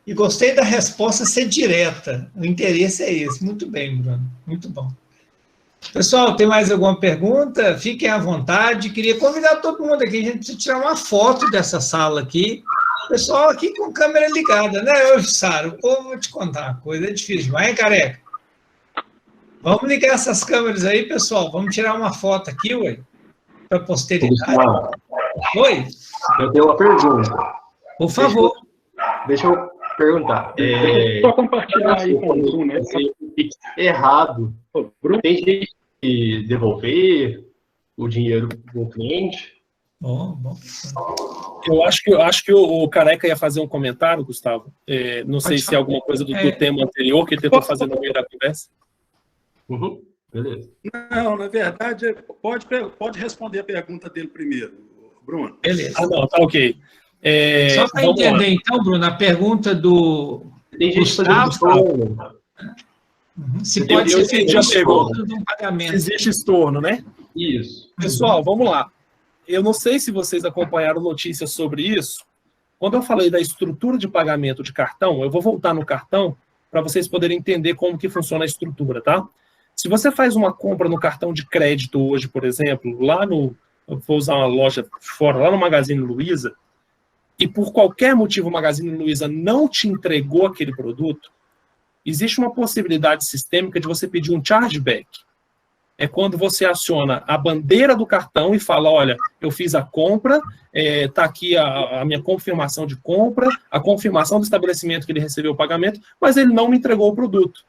E gostei da resposta ser direta. O interesse é esse. Muito bem, Bruno. Muito bom. Pessoal, tem mais alguma pergunta? Fiquem à vontade. Queria convidar todo mundo aqui. A gente precisa tirar uma foto dessa sala aqui. Pessoal aqui com câmera ligada, né, eu, Sara? O povo, vou te contar uma coisa, é difícil demais, hein, careca? Vamos ligar essas câmeras aí, pessoal. Vamos tirar uma foto aqui, ué, para a posteridade. Oi? Eu tenho uma pergunta. Por favor. Deixa eu perguntar. Só compartilhar aí com o Zoom, né? Errado. Tem jeito de devolver o dinheiro do cliente? Bom. Eu acho que o Careca ia fazer um comentário, Gustavo. Não sei se é alguma coisa do tema anterior que ele tentou fazer no meio da conversa. Uhum. Beleza. Não, na verdade, pode responder a pergunta dele primeiro, Bruno. Beleza. Ah, não, tá ok. Só para entender, então, Bruno, a pergunta do Tem gente Gustavo, fazendo se pode ser já chegou. de um pagamento. Existe estorno, né? Isso. Pessoal, vamos lá. Eu não sei se vocês acompanharam notícias sobre isso. Quando eu falei da estrutura de pagamento de cartão, eu vou voltar no cartão para vocês poderem entender como que funciona a estrutura, tá? Se você faz uma compra no cartão de crédito hoje, por exemplo, eu vou usar uma loja fora, lá no Magazine Luiza, e por qualquer motivo o Magazine Luiza não te entregou aquele produto, existe uma possibilidade sistêmica de você pedir um chargeback. É quando você aciona a bandeira do cartão e fala, olha, eu fiz a compra, está aqui a minha confirmação de compra, a confirmação do estabelecimento que ele recebeu o pagamento, mas ele não me entregou o produto.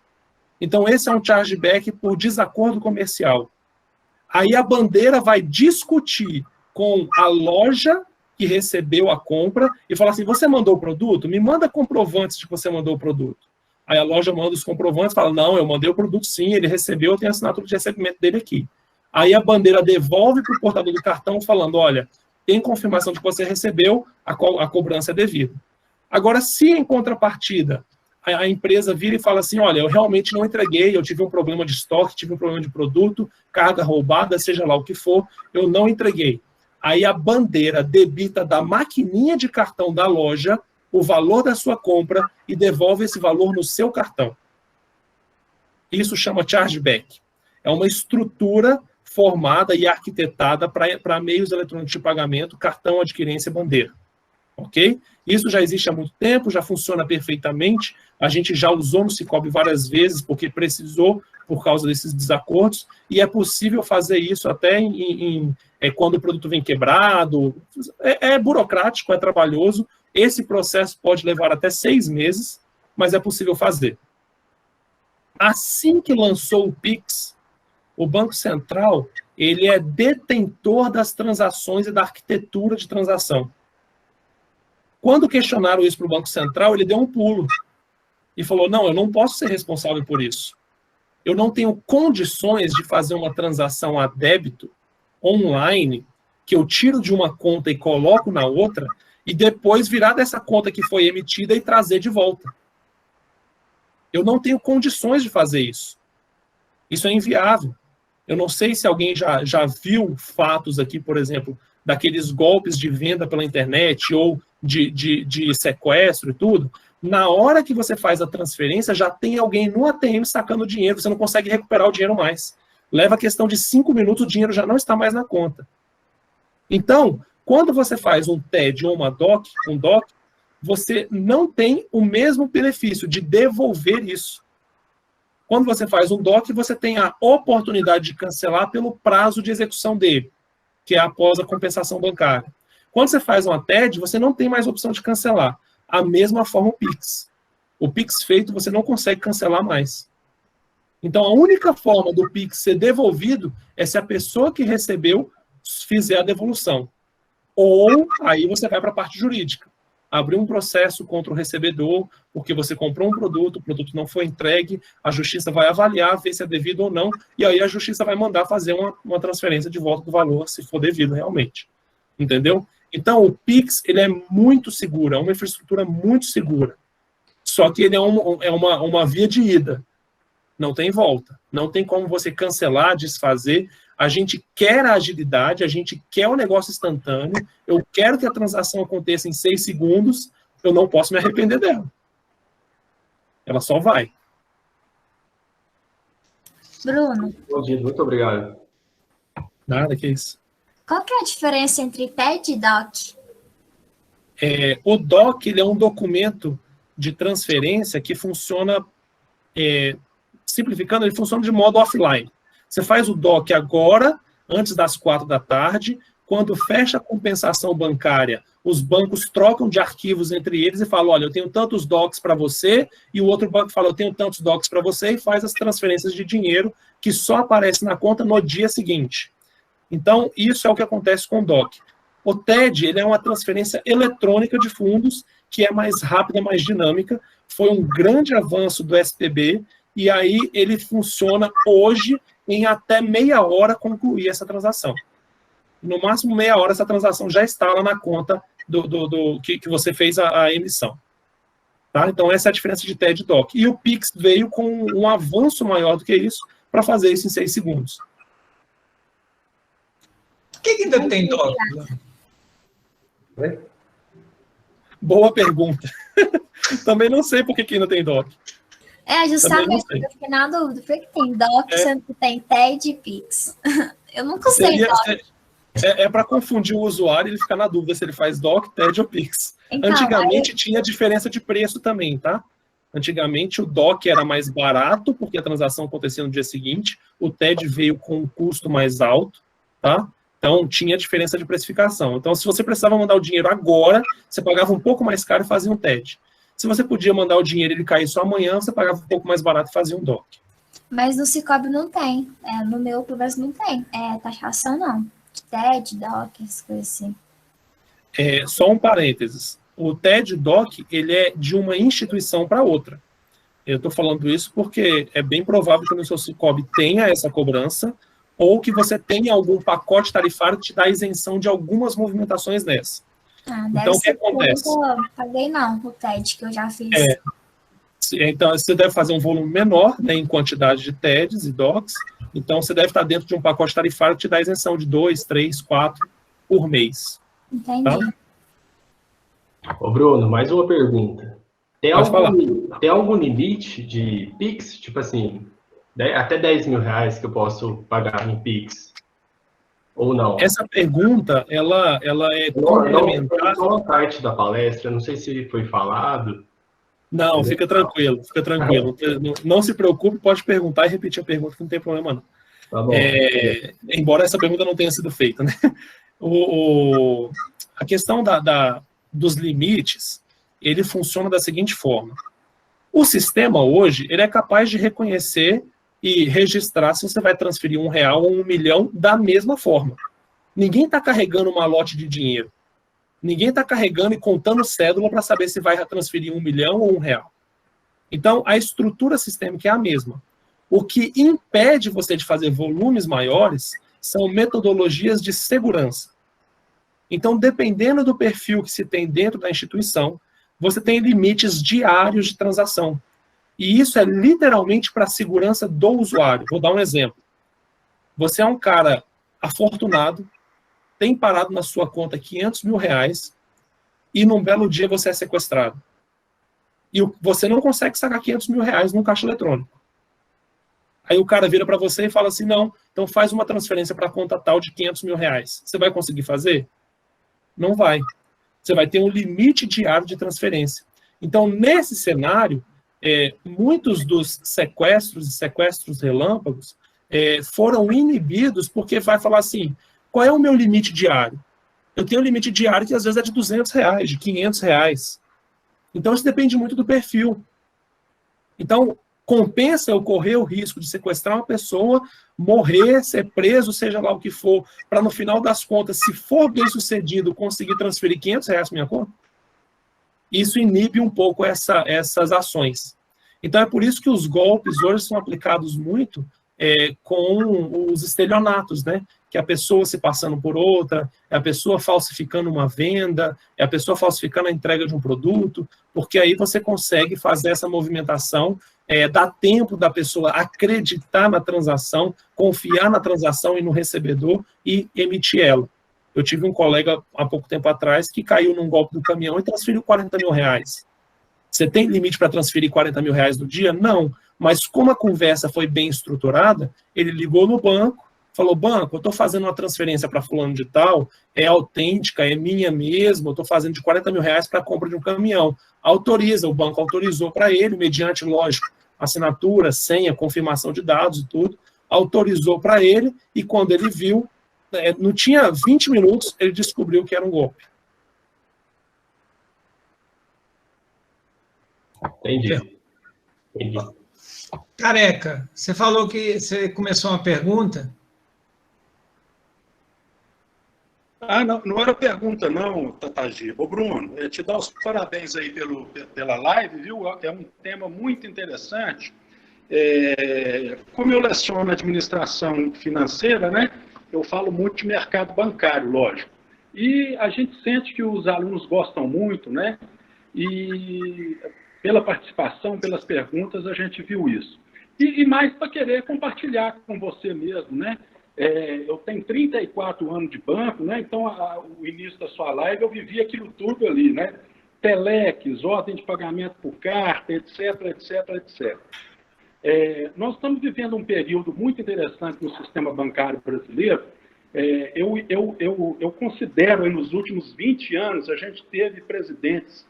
Então, esse é um chargeback por desacordo comercial. Aí a bandeira vai discutir com a loja que recebeu a compra e falar assim, você mandou o produto? Me manda comprovantes de que você mandou o produto. Aí a loja manda os comprovantes e fala, não, eu mandei o produto sim, ele recebeu, eu tenho a assinatura de recebimento dele aqui. Aí a bandeira devolve para o portador do cartão falando, olha, tem confirmação de que você recebeu, a cobrança é devida. Agora, se em contrapartida a empresa vira e fala assim, olha, eu realmente não entreguei, eu tive um problema de estoque, tive um problema de produto, carga roubada, seja lá o que for, eu não entreguei. Aí a bandeira debita da maquininha de cartão da loja o valor da sua compra e devolve esse valor no seu cartão. Isso chama chargeback. É uma estrutura formada e arquitetada para meios eletrônicos de pagamento, cartão, adquirência e bandeira. ok? Isso já existe há muito tempo, já funciona perfeitamente, a gente já usou no Cicobi várias vezes, porque precisou, por causa desses desacordos, e é possível fazer isso até quando o produto vem quebrado. É burocrático, é trabalhoso, esse processo pode levar até 6 meses, mas é possível fazer. Assim que lançou o Pix, o Banco Central, ele é detentor das transações e da arquitetura de transação. Quando questionaram isso para o Banco Central, ele deu um pulo e falou, não, eu não posso ser responsável por isso. Eu não tenho condições de fazer uma transação a débito online, que eu tiro de uma conta e coloco na outra, e depois virar dessa conta que foi emitida e trazer de volta. Eu não tenho condições de fazer isso. Isso é inviável. Eu não sei se alguém já viu fatos aqui, por exemplo, daqueles golpes de venda pela internet ou de sequestro e tudo. Na hora que você faz a transferência, já tem alguém no ATM sacando dinheiro, você não consegue recuperar o dinheiro mais. Leva a questão de 5 minutos, o dinheiro já não está mais na conta. Então, quando você faz um TED ou um DOC, você não tem o mesmo benefício de devolver isso. Quando você faz um DOC, você tem a oportunidade de cancelar pelo prazo de execução dele, que é após a compensação bancária. Quando você faz uma TED, você não tem mais opção de cancelar. A mesma forma o Pix. O Pix feito, você não consegue cancelar mais. Então, a única forma do Pix ser devolvido é se a pessoa que recebeu fizer a devolução. Ou, aí você vai para a parte jurídica. Abrir um processo contra o recebedor, porque você comprou um produto, o produto não foi entregue, a justiça vai avaliar, ver se é devido ou não, e aí a justiça vai mandar fazer uma transferência de volta do valor, se for devido realmente. Entendeu? Então, o Pix, ele é muito seguro, é uma infraestrutura muito segura. Só que ele é uma via de ida. Não tem volta. Não tem como você cancelar, desfazer. A gente quer a agilidade, a gente quer o negócio instantâneo, eu quero que a transação aconteça em 6 segundos, eu não posso me arrepender dela. Ela só vai. Bruno. Bom dia, muito obrigado. Nada, que isso. Qual que é a diferença entre TED e DOC? O DOC ele é um documento de transferência que funciona, simplificando, ele funciona de modo offline. Você faz o DOC agora, antes das 4 da tarde, quando fecha a compensação bancária, os bancos trocam de arquivos entre eles e falam, olha, eu tenho tantos DOCs para você, e o outro banco fala, eu tenho tantos DOCs para você, e faz as transferências de dinheiro que só aparece na conta no dia seguinte. Então, isso é o que acontece com o DOC. O TED, ele é uma transferência eletrônica de fundos, que é mais rápida, mais dinâmica, foi um grande avanço do SPB, e aí ele funciona hoje em até meia hora concluir essa transação. No máximo meia hora essa transação já está lá na conta que você fez a emissão. Tá? Então essa é a diferença de TED e DOC. E o Pix veio com um avanço maior do que isso para fazer isso em 6 segundos. Por que ainda tem DOC? Boa pergunta. Também não sei por que ainda tem DOC. Justamente, eu fiquei na dúvida. Por que tem DOC, sendo que tem TED e Pix? Eu nunca usei DOC. Para confundir o usuário e ele ficar na dúvida se ele faz DOC, TED ou Pix. Então, antigamente tinha diferença de preço também, tá? Antigamente o DOC era mais barato, porque a transação acontecia no dia seguinte, o TED veio com um custo mais alto, tá? Então tinha diferença de precificação. Então, se você precisava mandar o dinheiro agora, você pagava um pouco mais caro e fazia um TED. Se você podia mandar o dinheiro e ele cair só amanhã, você pagava um pouco mais barato e fazia um DOC. Mas no Cicobi não tem. No meu, pelo menos, não tem. Taxação, não. TED, DOC, essas coisas assim. Só um parênteses. O TED e DOC, ele é de uma instituição para outra. Eu estou falando isso porque é bem provável que no seu Cicobi tenha essa cobrança ou que você tenha algum pacote tarifário que te dá isenção de algumas movimentações nessa. Então, o que acontece? Eu não paguei, não, o TED, que eu já fiz. Então, você deve fazer um volume menor, né, em quantidade de TEDs e DOCs. Então, você deve estar dentro de um pacote tarifário que te dá isenção de 2, 3, 4 por mês. Entendi. Tá? Ô, Bruno, mais uma pergunta. Tem algum limite de Pix? Tipo assim, até 10 mil reais que eu posso pagar em Pix? Ou não? Essa pergunta, ela é complementar. Não parte da palestra, não sei se foi falado. Não, fica tranquilo, fica tranquilo. Não se preocupe, pode perguntar e repetir a pergunta, que não tem problema não. Tá bom. Embora essa pergunta não tenha sido feita, né? A questão dos limites, ele funciona da seguinte forma. O sistema hoje, ele é capaz de reconhecer e registrar se você vai transferir R$1 ou R$1 milhão da mesma forma. Ninguém está carregando uma lote de dinheiro. Ninguém está carregando e contando cédula para saber se vai transferir R$1 milhão ou R$1. Então, a estrutura sistêmica é a mesma. O que impede você de fazer volumes maiores são metodologias de segurança. Então, dependendo do perfil que se tem dentro da instituição, você tem limites diários de transação. E isso é literalmente para a segurança do usuário. Vou dar um exemplo. Você é um cara afortunado, tem parado na sua conta R$500 mil, e num belo dia você é sequestrado. E você não consegue sacar R$500 mil num caixa eletrônico. Aí o cara vira para você e fala assim, não, então faz uma transferência para a conta tal de R$500 mil. Você vai conseguir fazer? Não vai. Você vai ter um limite diário de transferência. Então, nesse cenário, muitos dos sequestros e sequestros relâmpagos foram inibidos porque vai falar assim, qual é o meu limite diário? Eu tenho um limite diário que às vezes é de R$200, de R$500. Então, isso depende muito do perfil. Então, compensa eu correr o risco de sequestrar uma pessoa, morrer, ser preso, seja lá o que for, para no final das contas, se for bem sucedido, conseguir transferir R$500 para minha conta? Isso inibe um pouco essas ações. Então é por isso que os golpes hoje são aplicados muito com os estelionatos, né? Que é a pessoa se passando por outra, é a pessoa falsificando uma venda, é a pessoa falsificando a entrega de um produto, porque aí você consegue fazer essa movimentação, dá tempo da pessoa acreditar na transação, confiar na transação e no recebedor e emitir ela. Eu tive um colega há pouco tempo atrás que caiu num golpe do caminhão e transferiu R$40 mil. Você tem limite para transferir R$40 mil no dia? Não. Mas como a conversa foi bem estruturada, ele ligou no banco, falou, banco, eu estou fazendo uma transferência para fulano de tal, é autêntica, é minha mesmo, eu estou fazendo de R$40 mil para a compra de um caminhão. Autoriza, o banco autorizou para ele, mediante, lógico, assinatura, senha, confirmação de dados e tudo, autorizou para ele, e quando ele viu, não tinha 20 minutos, ele descobriu que era um golpe. Entendi. Careca, você falou que você começou uma pergunta? Não era pergunta não, Tatagiba. Ô, Bruno, te dar os parabéns aí pela live, viu? É um tema muito interessante. Como eu leciono administração financeira, né? Eu falo muito de mercado bancário, lógico. E a gente sente que os alunos gostam muito, né? E pela participação, pelas perguntas, a gente viu isso. E mais para querer compartilhar com você mesmo, né? Eu tenho 34 anos de banco, né? Então, o início da sua live, eu vivi aquilo tudo ali, né? Telex, ordem de pagamento por carta, etc, etc, etc. Nós estamos vivendo um período muito interessante no sistema bancário brasileiro. Eu considero, aí, nos últimos 20 anos, a gente teve presidentes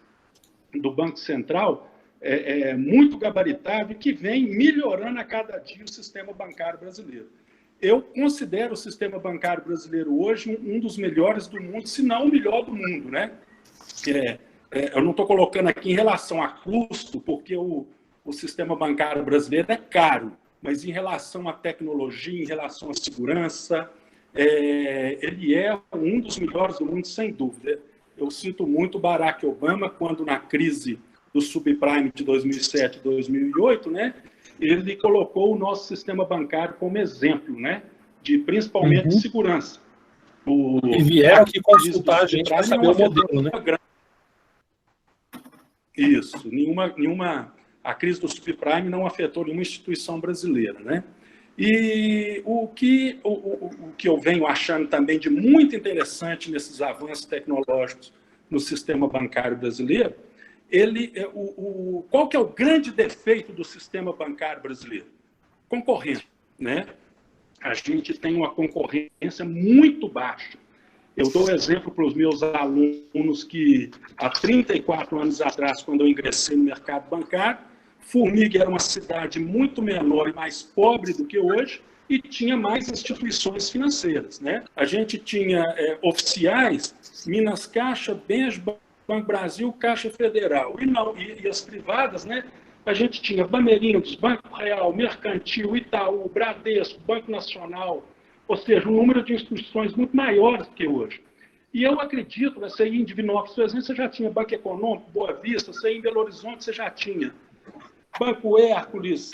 do Banco Central muito gabaritado e que vem melhorando a cada dia o sistema bancário brasileiro. Eu considero o sistema bancário brasileiro hoje um dos melhores do mundo, se não o melhor do mundo, né? Eu não estou colocando aqui em relação a custo, porque o sistema bancário brasileiro é caro, mas em relação à tecnologia, em relação à segurança, ele é um dos melhores do mundo, sem dúvida. Eu cito muito Barack Obama, quando na crise do subprime de 2007 e 2008, né, ele colocou o nosso sistema bancário como exemplo, né, principalmente de segurança. E vieram aqui consultar a gente para saber o modelo, né? Isso, a crise do subprime não afetou nenhuma instituição brasileira, né? E o que eu venho achando também de muito interessante nesses avanços tecnológicos no sistema bancário brasileiro, qual que é o grande defeito do sistema bancário brasileiro? Concorrência, né? a gente tem uma concorrência muito baixa. Eu dou exemplo para os meus alunos que, há 34 anos atrás, quando eu ingressei no mercado bancário, Formiga era uma cidade muito menor e mais pobre do que hoje, e tinha mais instituições financeiras, né? A gente tinha oficiais, Minas Caixa, Benj, Banco Brasil, Caixa Federal, e as privadas, né? A gente tinha Bamerindos, Banco Real, Mercantil, Itaú, Bradesco, Banco Nacional, ou seja, um número de instituições muito maiores do que hoje. E eu acredito, você ia em Divinópolis, por exemplo, você já tinha Banco Econômico, Boa Vista, você ia em Belo Horizonte, você já tinha Banco Hércules,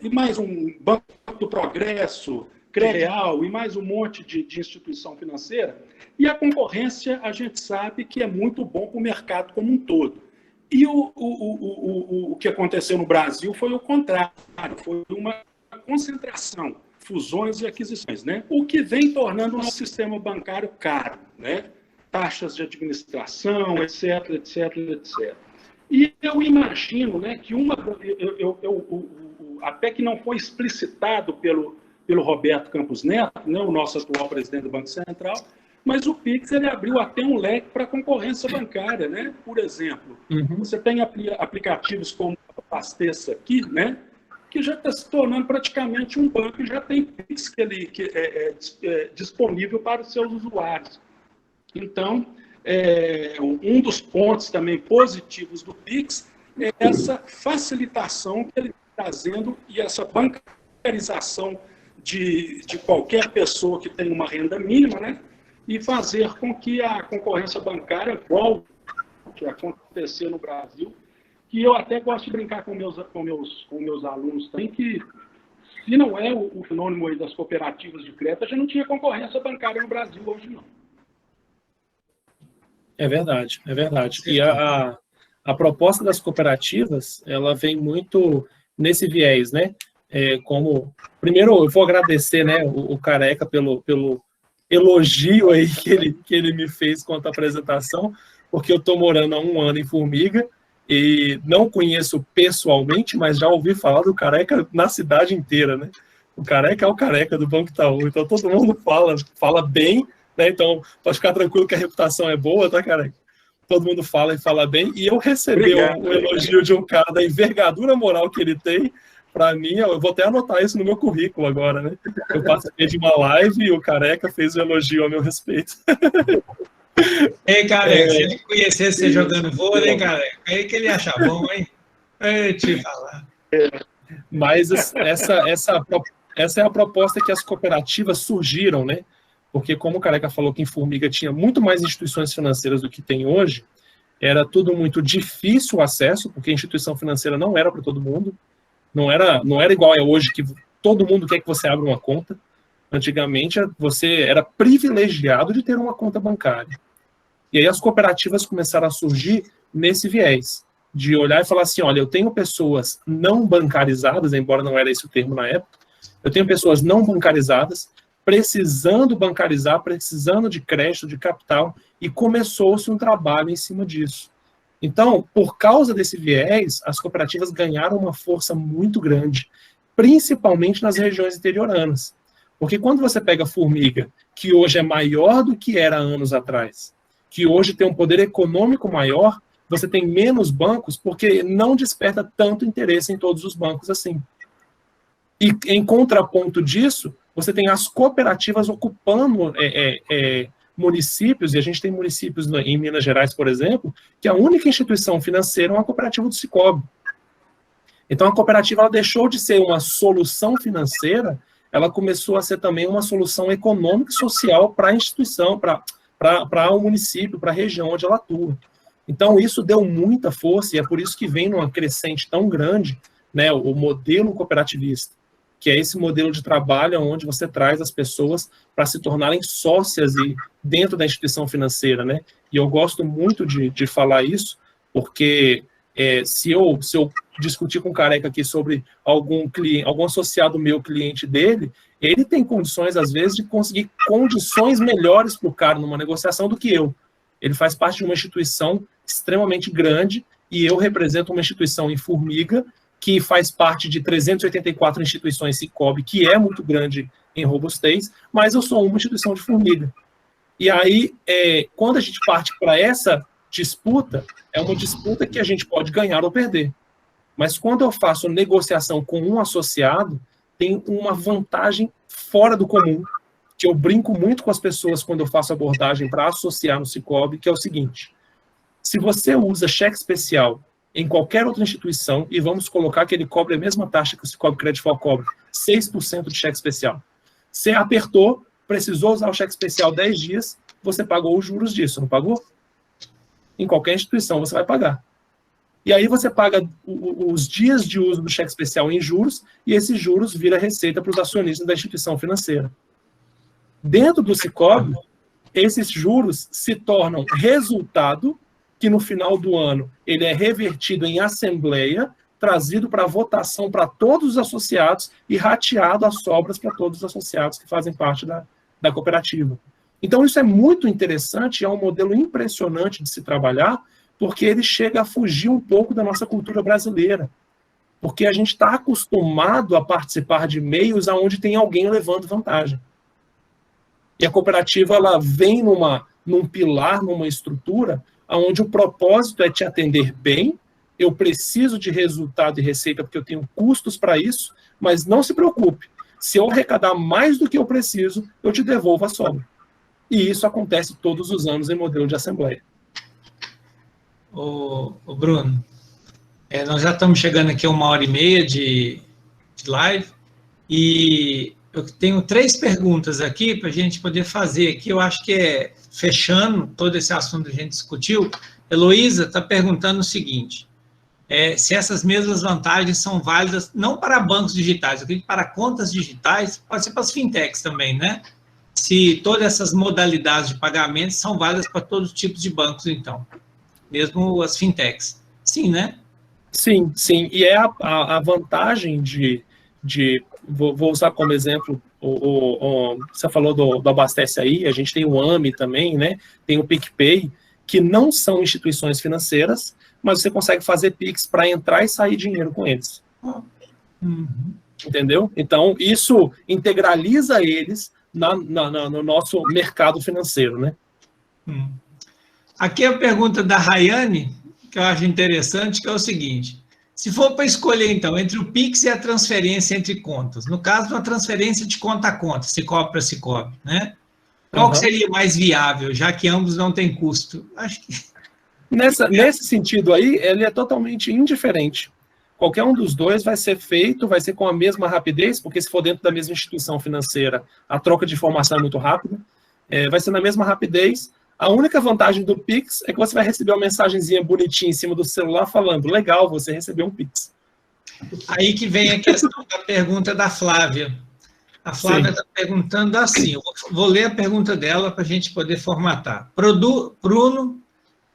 e mais um Banco do Progresso, CREAL, e mais um monte de instituição financeira. E a concorrência, a gente sabe que é muito bom para o mercado como um todo. E o que aconteceu no Brasil foi o contrário, foi uma concentração, fusões e aquisições, né? O que vem tornando o nosso sistema bancário caro, né? Taxas de administração, etc, etc, etc. E eu imagino, né, que até que não foi explicitado pelo Roberto Campos Neto, né, o nosso atual presidente do Banco Central, mas o Pix ele abriu até um leque para a concorrência bancária, né? Por exemplo, você tem aplicativos como a Abasteça aqui, né? Que já está se tornando praticamente um banco e já tem Pix que é disponível para os seus usuários. Então, um dos pontos também positivos do Pix é essa facilitação que ele está trazendo e essa bancarização de qualquer pessoa que tem uma renda mínima, né? E fazer com que a concorrência bancária volte a acontecer no Brasil, que eu até gosto de brincar com meus alunos também, que se não é o fenômeno aí das cooperativas de crédito, a gente não tinha concorrência bancária no Brasil hoje, não. É verdade, é verdade. E a proposta das cooperativas, ela vem muito nesse viés, né? Primeiro, eu vou agradecer, né, o Careca pelo elogio aí que ele me fez quanto à apresentação, porque eu estou morando há 1 ano em Formiga e não conheço pessoalmente, mas já ouvi falar do Careca na cidade inteira, né? O Careca é o Careca do Banco Itaú, então todo mundo fala bem, né? Então pode ficar tranquilo que a reputação é boa, tá, Careca? Todo mundo fala e fala bem, e eu recebi um elogio de um cara da envergadura moral que ele tem. Para mim, eu vou até anotar isso no meu currículo agora, né? Eu participei de uma live e o Careca fez um elogio ao meu respeito. Ei, Careca, se ele conhecesse você jogando vôlei, Careca, aí que ele ia achar bom, hein? Eu te falar. Mas essa é a proposta que as cooperativas surgiram, né? Porque, como o Careca falou que em Formiga tinha muito mais instituições financeiras do que tem hoje, era tudo muito difícil o acesso, porque a instituição financeira não era para todo mundo. Não era igual é hoje, que todo mundo quer que você abra uma conta. Antigamente, você era privilegiado de ter uma conta bancária. E aí as cooperativas começaram a surgir nesse viés, de olhar e falar assim, olha, eu tenho pessoas não bancarizadas, embora não era esse o termo na época, eu tenho pessoas não bancarizadas, precisando bancarizar, precisando de crédito, de capital, e começou-se um trabalho em cima disso. Então, por causa desse viés, as cooperativas ganharam uma força muito grande, principalmente nas regiões interioranas. Porque quando você pega Formiga, que hoje é maior do que era anos atrás, que hoje tem um poder econômico maior, você tem menos bancos, porque não desperta tanto interesse em todos os bancos assim. E em contraponto disso, você tem as cooperativas ocupando municípios, e a gente tem municípios em Minas Gerais, por exemplo, que a única instituição financeira é uma cooperativa do Sicoob. Então, a cooperativa ela deixou de ser uma solução financeira, ela começou a ser também uma solução econômica e social para a instituição, para o município, para a região onde ela atua. Então, isso deu muita força, e é por isso que vem numa crescente tão grande, né, o modelo cooperativista, que é esse modelo de trabalho onde você traz as pessoas para se tornarem sócias e dentro da instituição financeira, né? E eu gosto muito de falar isso, porque se eu discutir com o Careca aqui sobre algum associado meu, cliente dele, ele tem condições, às vezes, de conseguir condições melhores para o cara numa negociação do que eu. Ele faz parte de uma instituição extremamente grande e eu represento uma instituição em Formiga que faz parte de 384 instituições Sicoob, que é muito grande em robustez, mas eu sou uma instituição de formiga. E aí, quando a gente parte para essa disputa, é uma disputa que a gente pode ganhar ou perder. Mas quando eu faço negociação com um associado, tem uma vantagem fora do comum, que eu brinco muito com as pessoas quando eu faço abordagem para associar no Sicoob, que é o seguinte: se você usa cheque especial em qualquer outra instituição, e vamos colocar que ele cobre a mesma taxa que o Sicoob Credit For cobre, 6% de cheque especial. Você apertou, precisou usar o cheque especial 10 dias, você pagou os juros disso, não pagou? Em qualquer instituição você vai pagar. E aí você paga os dias de uso do cheque especial em juros, e esses juros vira receita para os acionistas da instituição financeira. Dentro do Sicoob, esses juros se tornam resultado, que no final do ano ele é revertido em assembleia, trazido para votação para todos os associados e rateado as sobras para todos os associados que fazem parte da cooperativa. Então isso é muito interessante, é um modelo impressionante de se trabalhar, porque ele chega a fugir um pouco da nossa cultura brasileira. Porque a gente está acostumado a participar de meios onde tem alguém levando vantagem. E a cooperativa ela vem num pilar, numa estrutura, onde o propósito é te atender bem, eu preciso de resultado e receita porque eu tenho custos para isso, mas não se preocupe, se eu arrecadar mais do que eu preciso, eu te devolvo a sobra. E isso acontece todos os anos em modelo de assembleia. Ô Bruno, nós já estamos chegando aqui a 1h30 de live, e eu tenho 3 perguntas aqui para a gente poder fazer aqui. Eu acho que fechando todo esse assunto que a gente discutiu, Heloísa está perguntando o seguinte: se essas mesmas vantagens são válidas não para bancos digitais, eu acredito para contas digitais, pode ser para as fintechs também, né? Se todas essas modalidades de pagamento são válidas para todos os tipos de bancos, então, mesmo as fintechs. Sim, né? Sim, sim. E é a vantagem vou usar como exemplo, você falou do Abastece Aí, a gente tem o AMI também, né? Tem o PicPay, que não são instituições financeiras, mas você consegue fazer Pix para entrar e sair dinheiro com eles. Entendeu? Então, isso integraliza eles no nosso mercado financeiro, né? Aqui a pergunta da Rayane, que eu acho interessante, que é o seguinte: se for para escolher, então, entre o Pix e a transferência entre contas, no caso de uma transferência de conta a conta, Sicoob para Sicoob, né? Qual que seria mais viável, já que ambos não têm custo? Acho que... Nesse sentido aí, ele é totalmente indiferente. Qualquer um dos dois vai ser feito, vai ser com a mesma rapidez, porque se for dentro da mesma instituição financeira, a troca de informação é muito rápida, vai ser na mesma rapidez. A única vantagem do Pix é que você vai receber uma mensagenzinha bonitinha em cima do celular falando: legal, você recebeu um Pix. Aí que vem a questão da pergunta da Flávia. A Flávia está perguntando assim, eu vou ler a pergunta dela para a gente poder formatar. Bruno,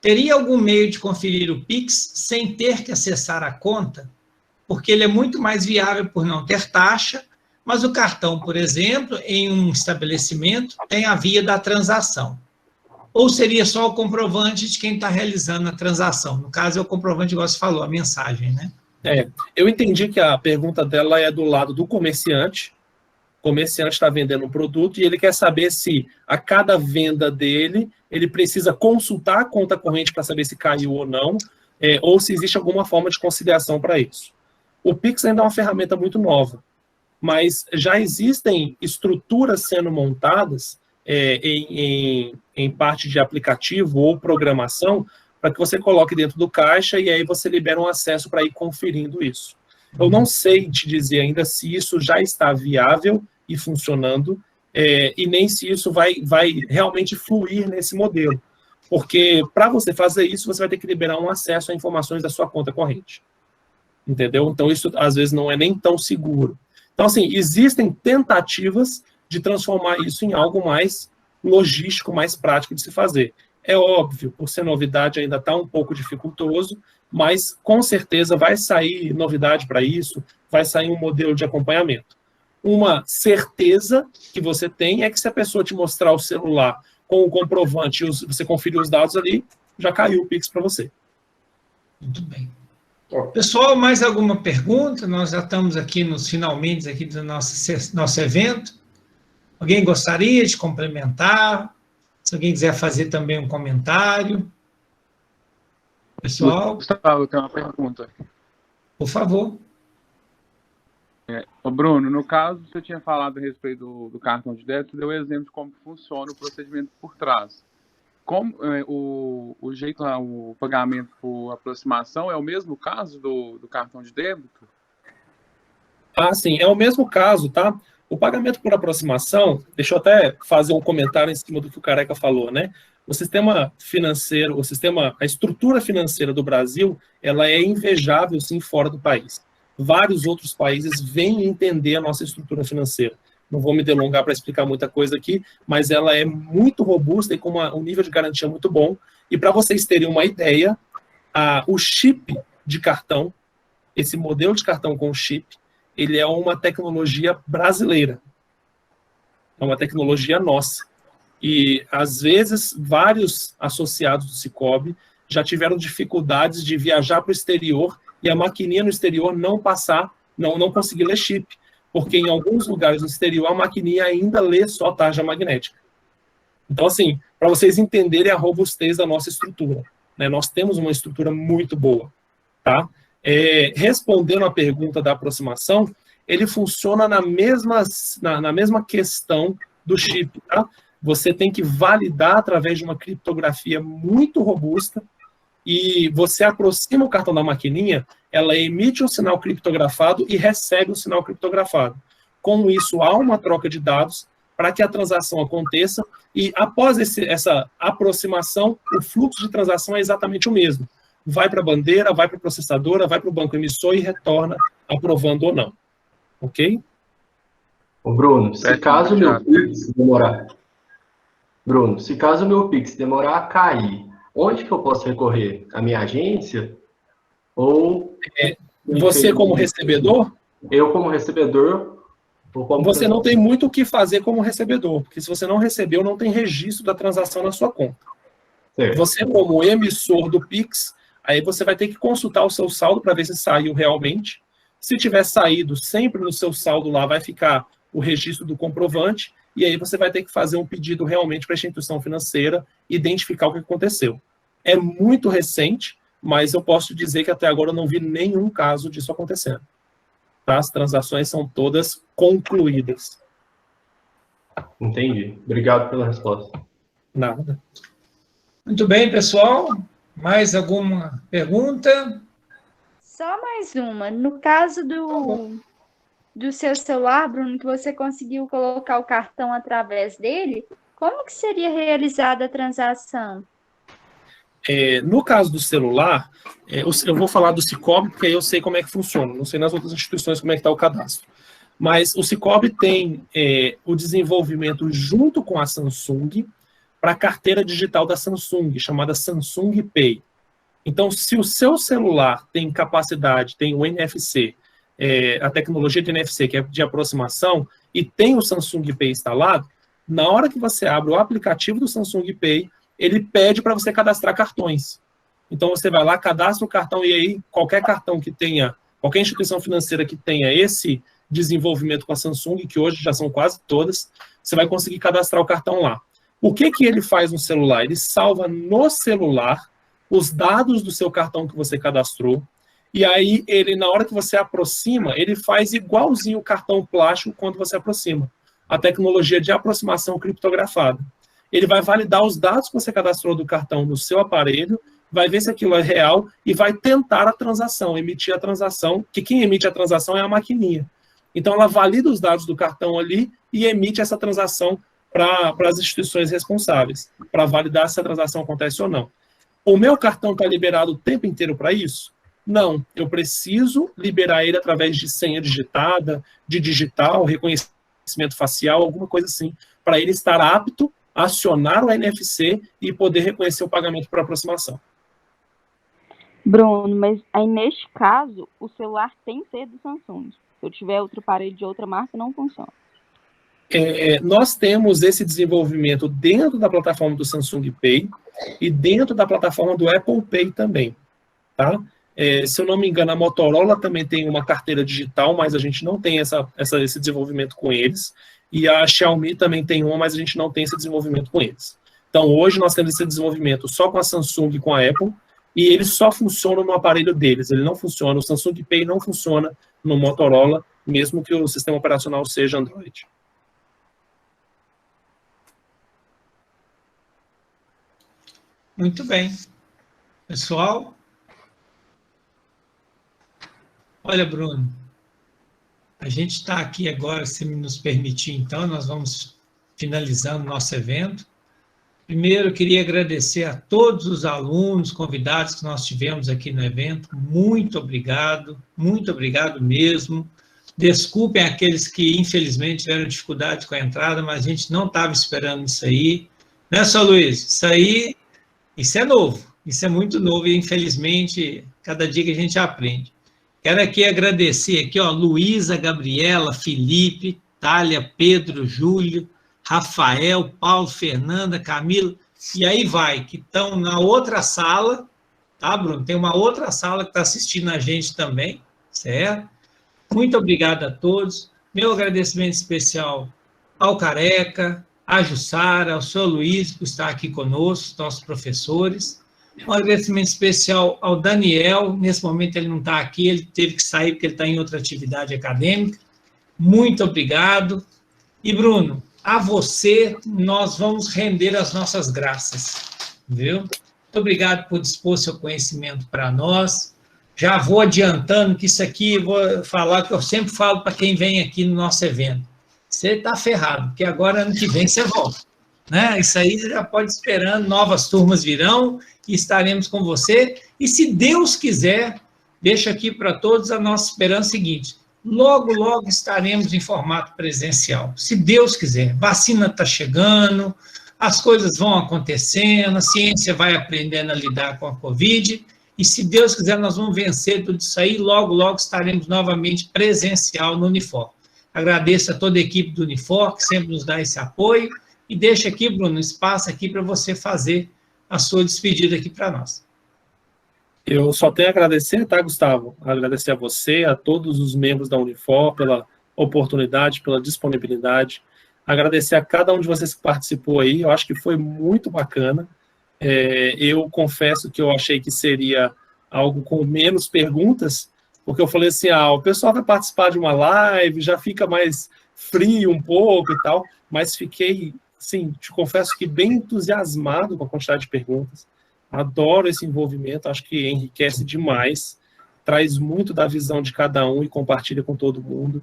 teria algum meio de conferir o Pix sem ter que acessar a conta? Porque ele é muito mais viável por não ter taxa, mas o cartão, por exemplo, em um estabelecimento, tem a via da transação. Ou seria só o comprovante de quem está realizando a transação? No caso, é o comprovante, igual você falou, a mensagem, né? Eu entendi que a pergunta dela é do lado do comerciante. O comerciante está vendendo um produto e ele quer saber se a cada venda dele, ele precisa consultar a conta corrente para saber se caiu ou não, ou se existe alguma forma de conciliação para isso. O Pix ainda é uma ferramenta muito nova, mas já existem estruturas sendo montadas em parte de aplicativo ou programação para que você coloque dentro do caixa e aí você libera um acesso para ir conferindo isso. Eu não sei te dizer ainda se isso já está viável e funcionando, e nem se isso vai realmente fluir nesse modelo. Porque para você fazer isso, você vai ter que liberar um acesso a informações da sua conta corrente. Entendeu? Então, isso às vezes não é nem tão seguro. Então, assim, existem tentativas de transformar isso em algo mais logístico, mais prático de se fazer. É óbvio, por ser novidade ainda está um pouco dificultoso, mas com certeza vai sair novidade para isso, vai sair um modelo de acompanhamento. Uma certeza que você tem é que se a pessoa te mostrar o celular com o comprovante e você conferir os dados ali, já caiu o Pix para você. Muito bem. Pessoal, mais alguma pergunta? Nós já estamos aqui nos finalmente aqui do nosso evento. Alguém gostaria de complementar? Se alguém quiser fazer também um comentário. Pessoal? Gustavo, eu tenho uma pergunta. Por favor. Ô Bruno, no caso, você tinha falado a respeito do cartão de débito, deu exemplo de como funciona o procedimento por trás. Como o jeito, o pagamento por aproximação é o mesmo caso do cartão de débito? Ah, sim, é o mesmo caso, tá? O pagamento por aproximação, deixa eu até fazer um comentário em cima do que o Careca falou, né? O sistema financeiro, a estrutura financeira do Brasil, ela é invejável, sim, fora do país. Vários outros países vêm entender a nossa estrutura financeira. Não vou me delongar para explicar muita coisa aqui, mas ela é muito robusta e com um nível de garantia muito bom. E para vocês terem uma ideia, o chip de cartão, esse modelo de cartão com chip, ele é uma tecnologia brasileira. É uma tecnologia nossa. E, às vezes, vários associados do Sicoob já tiveram dificuldades de viajar para o exterior e a maquininha no exterior não conseguir ler chip. Porque em alguns lugares no exterior a maquininha ainda lê só tarja magnética. Então, assim, para vocês entenderem a robustez da nossa estrutura, né? Nós temos uma estrutura muito boa, tá? Respondendo à pergunta da aproximação, ele funciona na mesma questão do chip, tá? Você tem que validar através de uma criptografia muito robusta e você aproxima o cartão da maquininha, ela emite um sinal criptografado e recebe o sinal criptografado. Com isso, há uma troca de dados para que a transação aconteça e, após essa aproximação, o fluxo de transação é exatamente o mesmo. Vai para a bandeira, vai para a processadora, vai para o banco emissor e retorna aprovando ou não. Ok? Ô Bruno, se caso o meu Pix demorar... Bruno, se caso o meu Pix demorar a cair, onde que eu posso recorrer? A minha agência? Ou... Você como recebedor? Eu como recebedor... Você não tem muito o que fazer como recebedor, porque se você não recebeu, não tem registro da transação na sua conta. Certo. Você como emissor do Pix, aí você vai ter que consultar o seu saldo para ver se saiu realmente. Se tiver saído, sempre no seu saldo lá vai ficar o registro do comprovante, e aí você vai ter que fazer um pedido realmente para a instituição financeira identificar o que aconteceu. É muito recente, mas eu posso dizer que até agora eu não vi nenhum caso disso acontecendo. Tá? As transações são todas concluídas. Entendi. Obrigado pela resposta. Nada. Muito bem, pessoal. Mais alguma pergunta? Só mais uma. No caso do seu celular, Bruno, que você conseguiu colocar o cartão através dele, como que seria realizada a transação? No caso do celular, eu vou falar do Sicoob, porque aí eu sei como é que funciona. Não sei nas outras instituições como é que está o cadastro. Mas o Sicoob tem o desenvolvimento junto com a Samsung para a carteira digital da Samsung, chamada Samsung Pay. Então, se o seu celular tem capacidade, tem o NFC, a tecnologia de NFC, que é de aproximação, e tem o Samsung Pay instalado, na hora que você abre o aplicativo do Samsung Pay, ele pede para você cadastrar cartões. Então, você vai lá, cadastra o cartão, e aí, qualquer cartão que tenha, qualquer instituição financeira que tenha esse desenvolvimento com a Samsung, que hoje já são quase todas, você vai conseguir cadastrar o cartão lá. O que ele faz no celular? Ele salva no celular os dados do seu cartão que você cadastrou, e aí, na hora que você aproxima, ele faz igualzinho o cartão plástico quando você aproxima. A tecnologia de aproximação criptografada. Ele vai validar os dados que você cadastrou do cartão no seu aparelho, vai ver se aquilo é real e vai tentar a transação, emitir a transação, que quem emite a transação é a maquininha. Então, ela valida os dados do cartão ali e emite essa transação para as instituições responsáveis, para validar se a transação acontece ou não. O meu cartão está liberado o tempo inteiro para isso? Não, eu preciso liberar ele através de senha digitada, de digital, reconhecimento facial, alguma coisa assim, para ele estar apto a acionar o NFC e poder reconhecer o pagamento por aproximação. Bruno, mas aí neste caso, o celular tem que ser do Samsung. Se eu tiver outro aparelho de outra marca, não funciona. Nós temos esse desenvolvimento dentro da plataforma do Samsung Pay e dentro da plataforma do Apple Pay também, tá? Se eu não me engano, a Motorola também tem uma carteira digital, mas a gente não tem esse desenvolvimento com eles. E a Xiaomi também tem uma, mas a gente não tem esse desenvolvimento com eles. Então, hoje nós temos esse desenvolvimento só com a Samsung e com a Apple, e ele só funciona no aparelho deles. Ele não funciona, o Samsung Pay não funciona no Motorola, mesmo que o sistema operacional seja Android. Muito bem. Pessoal? Olha, Bruno, a gente está aqui agora, se nos permitir, então, nós vamos finalizando o nosso evento. Primeiro, eu queria agradecer a todos os alunos, convidados que nós tivemos aqui no evento. Muito obrigado mesmo. Desculpem aqueles que, infelizmente, tiveram dificuldade com a entrada, mas a gente não estava esperando isso aí. Né, Sr. Luiz? Isso é novo, isso é muito novo e, infelizmente, cada dia que a gente aprende. Quero aqui agradecer aqui, ó, Luísa, Gabriela, Felipe, Tália, Pedro, Júlio, Rafael, Paulo, Fernanda, Camila, e aí vai, que estão na outra sala, tá, Bruno? Tem uma outra sala que está assistindo a gente também, certo? Muito obrigado a todos. Meu agradecimento especial ao Careca, à Jussara, ao Sr. Luiz, por estar aqui conosco, nossos professores. Um agradecimento especial ao Daniel, nesse momento ele não está aqui, ele teve que sair porque ele está em outra atividade acadêmica. Muito obrigado. E, Bruno, a você nós vamos render as nossas graças, viu? Muito obrigado por dispor seu conhecimento para nós. Já vou adiantando que isso aqui, vou falar que eu sempre falo para quem vem aqui no nosso evento. Você está ferrado, porque agora, ano que vem, você volta. Né? Isso aí você já pode ir esperando, novas turmas virão e estaremos com você. E se Deus quiser, deixo aqui para todos a nossa esperança seguinte: logo, logo estaremos em formato presencial, se Deus quiser. Vacina está chegando, as coisas vão acontecendo, a ciência vai aprendendo a lidar com a Covid, e se Deus quiser, nós vamos vencer tudo isso aí, logo, logo estaremos novamente presencial no Unifor. Agradeço a toda a equipe do Unifor, que sempre nos dá esse apoio, e deixo aqui, Bruno, espaço aqui para você fazer a sua despedida aqui para nós. Eu só tenho a agradecer, tá, Gustavo? Agradecer a você, a todos os membros da Unifor pela oportunidade, pela disponibilidade. Agradecer a cada um de vocês que participou aí, eu acho que foi muito bacana. Eu confesso que eu achei que seria algo com menos perguntas, porque eu falei assim, o pessoal vai participar de uma live, já fica mais frio um pouco e tal, mas fiquei, sim, te confesso que bem entusiasmado com a quantidade de perguntas. Adoro esse envolvimento, acho que enriquece demais, traz muito da visão de cada um e compartilha com todo mundo.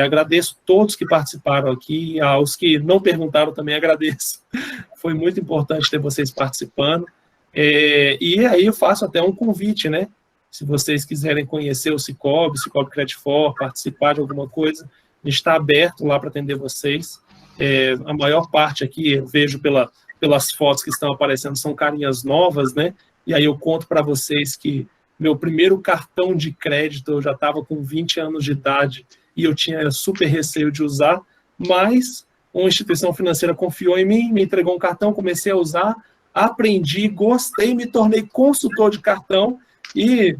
Agradeço todos que participaram aqui, aos que não perguntaram também agradeço. Foi muito importante ter vocês participando. E aí eu faço até um convite, né? Se vocês quiserem conhecer o Cicobi Credit For, participar de alguma coisa, a gente está aberto lá para atender vocês. A maior parte aqui, eu vejo pelas fotos que estão aparecendo, são carinhas novas, né? E aí eu conto para vocês que meu primeiro cartão de crédito eu já estava com 20 anos de idade e eu tinha super receio de usar, mas uma instituição financeira confiou em mim, me entregou um cartão, comecei a usar, aprendi, gostei, me tornei consultor de cartão e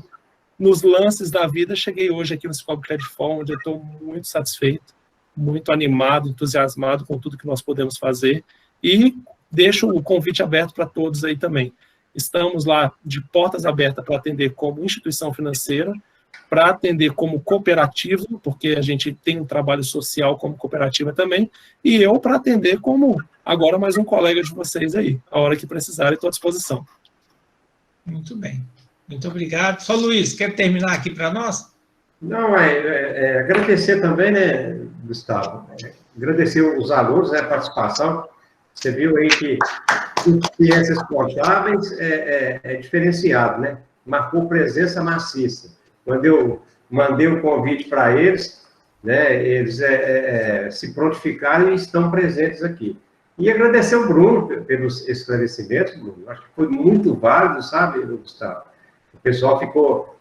nos lances da vida cheguei hoje aqui no Cicobi Credit For, onde eu estou muito satisfeito, muito animado, entusiasmado com tudo que nós podemos fazer e deixo o convite aberto para todos aí também. Estamos lá de portas abertas para atender como instituição financeira, para atender como cooperativa, porque a gente tem um trabalho social como cooperativa também, e eu para atender como agora mais um colega de vocês aí. A hora que precisarem, estou à disposição. Muito bem. Muito obrigado. Só Luiz, quer terminar aqui para nós? Não, agradecer também, né, Gustavo? Agradecer os alunos, a participação. Você viu aí que ciências contábeis é diferenciado, né? Marcou presença maciça. Quando eu mandei o convite para eles, né, eles se prontificaram e estão presentes aqui. E agradecer ao Bruno pelos esclarecimentos, Bruno. Acho que foi muito válido, sabe, Gustavo? O pessoal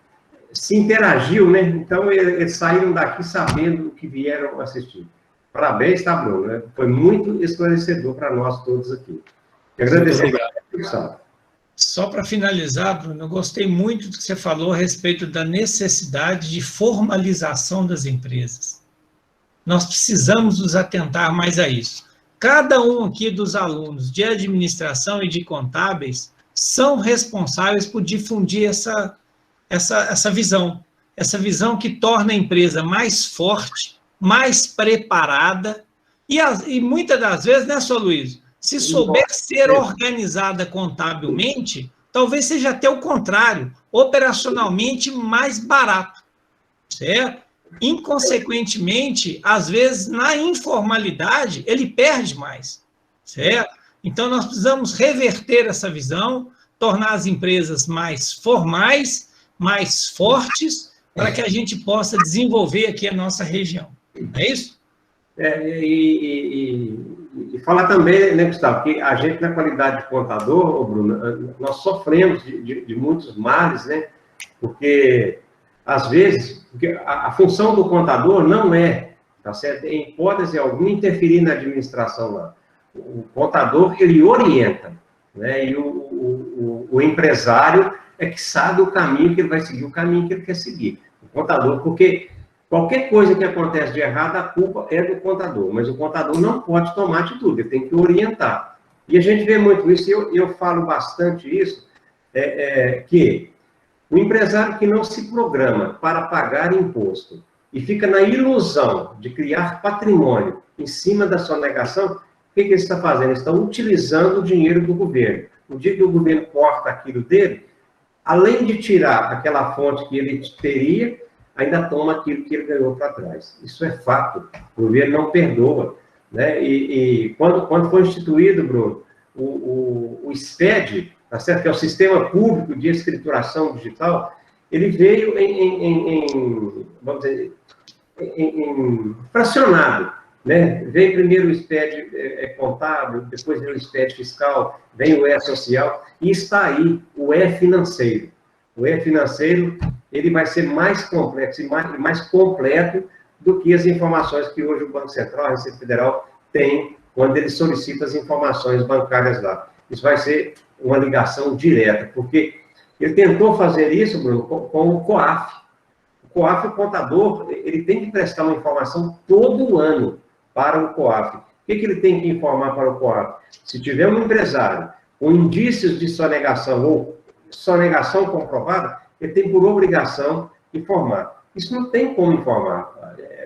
se interagiu, né? Então, eles saíram daqui sabendo o que vieram assistir. Parabéns, tá, Bruno? Né? Foi muito esclarecedor para nós todos aqui. Agradecer. Muito obrigado. Só para finalizar, Bruno, eu gostei muito do que você falou a respeito da necessidade de formalização das empresas. Nós precisamos nos atentar mais a isso. Cada um aqui dos alunos de administração e de contábeis são responsáveis por difundir essa visão que torna a empresa mais forte, mais preparada, e muitas das vezes, né, Sr. Luiz, se souber ser organizada contabilmente, talvez seja até o contrário, operacionalmente mais barato, certo? Inconsequentemente, às vezes, na informalidade, ele perde mais, certo? Então, nós precisamos reverter essa visão, tornar as empresas mais formais, mais fortes, para que a gente possa desenvolver aqui a nossa região. É isso? E falar também, né, Gustavo, que a gente, na qualidade de contador, Bruno, nós sofremos de muitos males, né? Porque, às vezes, a função do contador não é, tá certo? Em hipótese alguma, interferir na administração lá. O contador, ele orienta, né? E o empresário é que sabe o caminho que ele vai seguir, o caminho que ele quer seguir. O contador, porque qualquer coisa que acontece de errado, a culpa é do contador, mas o contador não pode tomar atitude, ele tem que orientar. E a gente vê muito isso, e eu falo bastante isso, que o empresário que não se programa para pagar imposto e fica na ilusão de criar patrimônio em cima da sonegação, o que ele está fazendo? Ele está utilizando o dinheiro do governo. No dia que o governo corta aquilo dele, além de tirar aquela fonte que ele teria, ainda toma aquilo que ele ganhou para trás. Isso é fato. O governo não perdoa, né? E quando foi instituído, Bruno, o SPED, tá certo? Que é o Sistema Público de Escrituração Digital, ele veio vamos dizer, fracionado, né? Veio primeiro o SPED contábil, depois veio o SPED fiscal, vem o E-social, e está aí o E-financeiro. O E-financeiro, ele vai ser mais complexo e mais completo do que as informações que hoje o Banco Central, a Receita Federal, tem quando ele solicita as informações bancárias lá. Isso vai ser uma ligação direta, porque ele tentou fazer isso, Bruno, com o COAF. O COAF, o contador, ele tem que prestar uma informação todo ano para o COAF. O que ele tem que informar para o COAF? Se tiver um empresário com indícios de sonegação ou sonegação comprovada, ele tem por obrigação informar. Isso não tem como informar.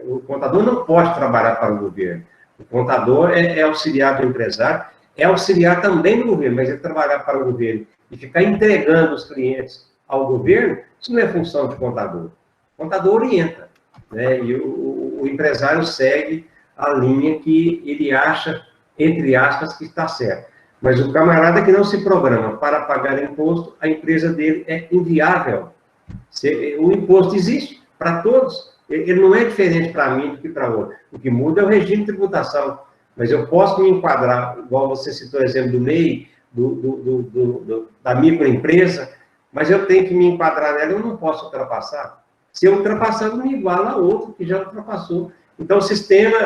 O contador não pode trabalhar para o governo. O contador é auxiliar do empresário, é auxiliar também do governo, mas ele trabalhar para o governo e ficar entregando os clientes ao governo, isso não é função de contador. O contador orienta, né? E o empresário segue a linha que ele acha, entre aspas, que está certo. Mas o camarada que não se programa para pagar imposto, a empresa dele é inviável. O imposto existe para todos. Ele não é diferente para mim do que para outro. O que muda é o regime de tributação. Mas eu posso me enquadrar, igual você citou o exemplo do MEI, da microempresa, mas eu tenho que me enquadrar nela, eu não posso ultrapassar. Se eu ultrapassar, eu me igualo a outro que já ultrapassou. Então, o sistema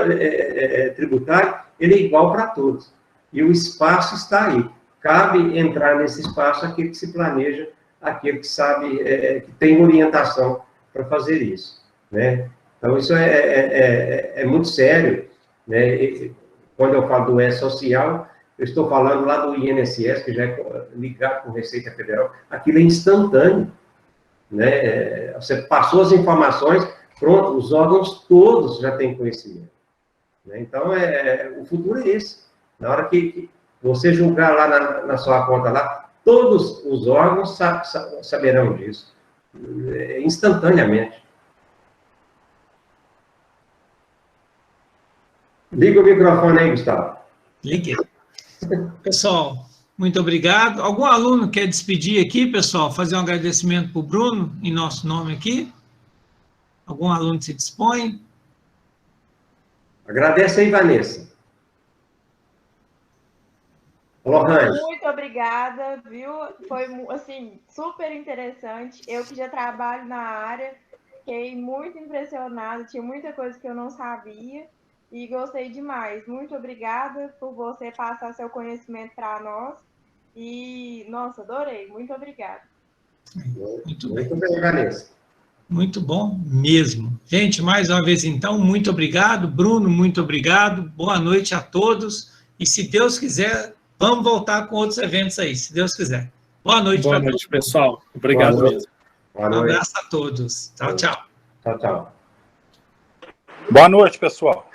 tributário, ele é igual para todos. E o espaço está aí. Cabe entrar nesse espaço aquele que se planeja, aquele que sabe, que tem orientação para fazer isso, né? Então, isso é muito sério, né? Quando eu falo do E-Social, eu estou falando lá do INSS, que já é ligado com Receita Federal, aquilo é instantâneo, né? Você passou as informações, pronto, os órgãos todos já têm conhecimento, né? Então, o futuro é esse. Na hora que você julgar lá na sua conta lá, todos os órgãos saberão disso, instantaneamente. Liga o microfone aí, Gustavo. Liguei. Pessoal, muito obrigado. Algum aluno quer despedir aqui, pessoal? Fazer um agradecimento para o Bruno, em nosso nome aqui? Algum aluno se dispõe? Agradece aí, Vanessa. Lohane. Muito obrigada, viu? Foi, assim, super interessante. Eu que já trabalho na área, fiquei muito impressionada, tinha muita coisa que eu não sabia e gostei demais. Muito obrigada por você passar seu conhecimento para nós. E, nossa, adorei. Muito obrigada. Muito bem, Vanessa. Muito bom mesmo. Gente, mais uma vez, então, muito obrigado. Bruno, muito obrigado. Boa noite a todos. E, se Deus quiser, vamos voltar com outros eventos aí, se Deus quiser. Boa noite. Boa noite, pessoal. Obrigado mesmo. Boa noite. Um abraço a todos. Tchau, tchau. Tchau, tchau. Boa noite, pessoal.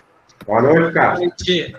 Boa noite, cara. Boa noite.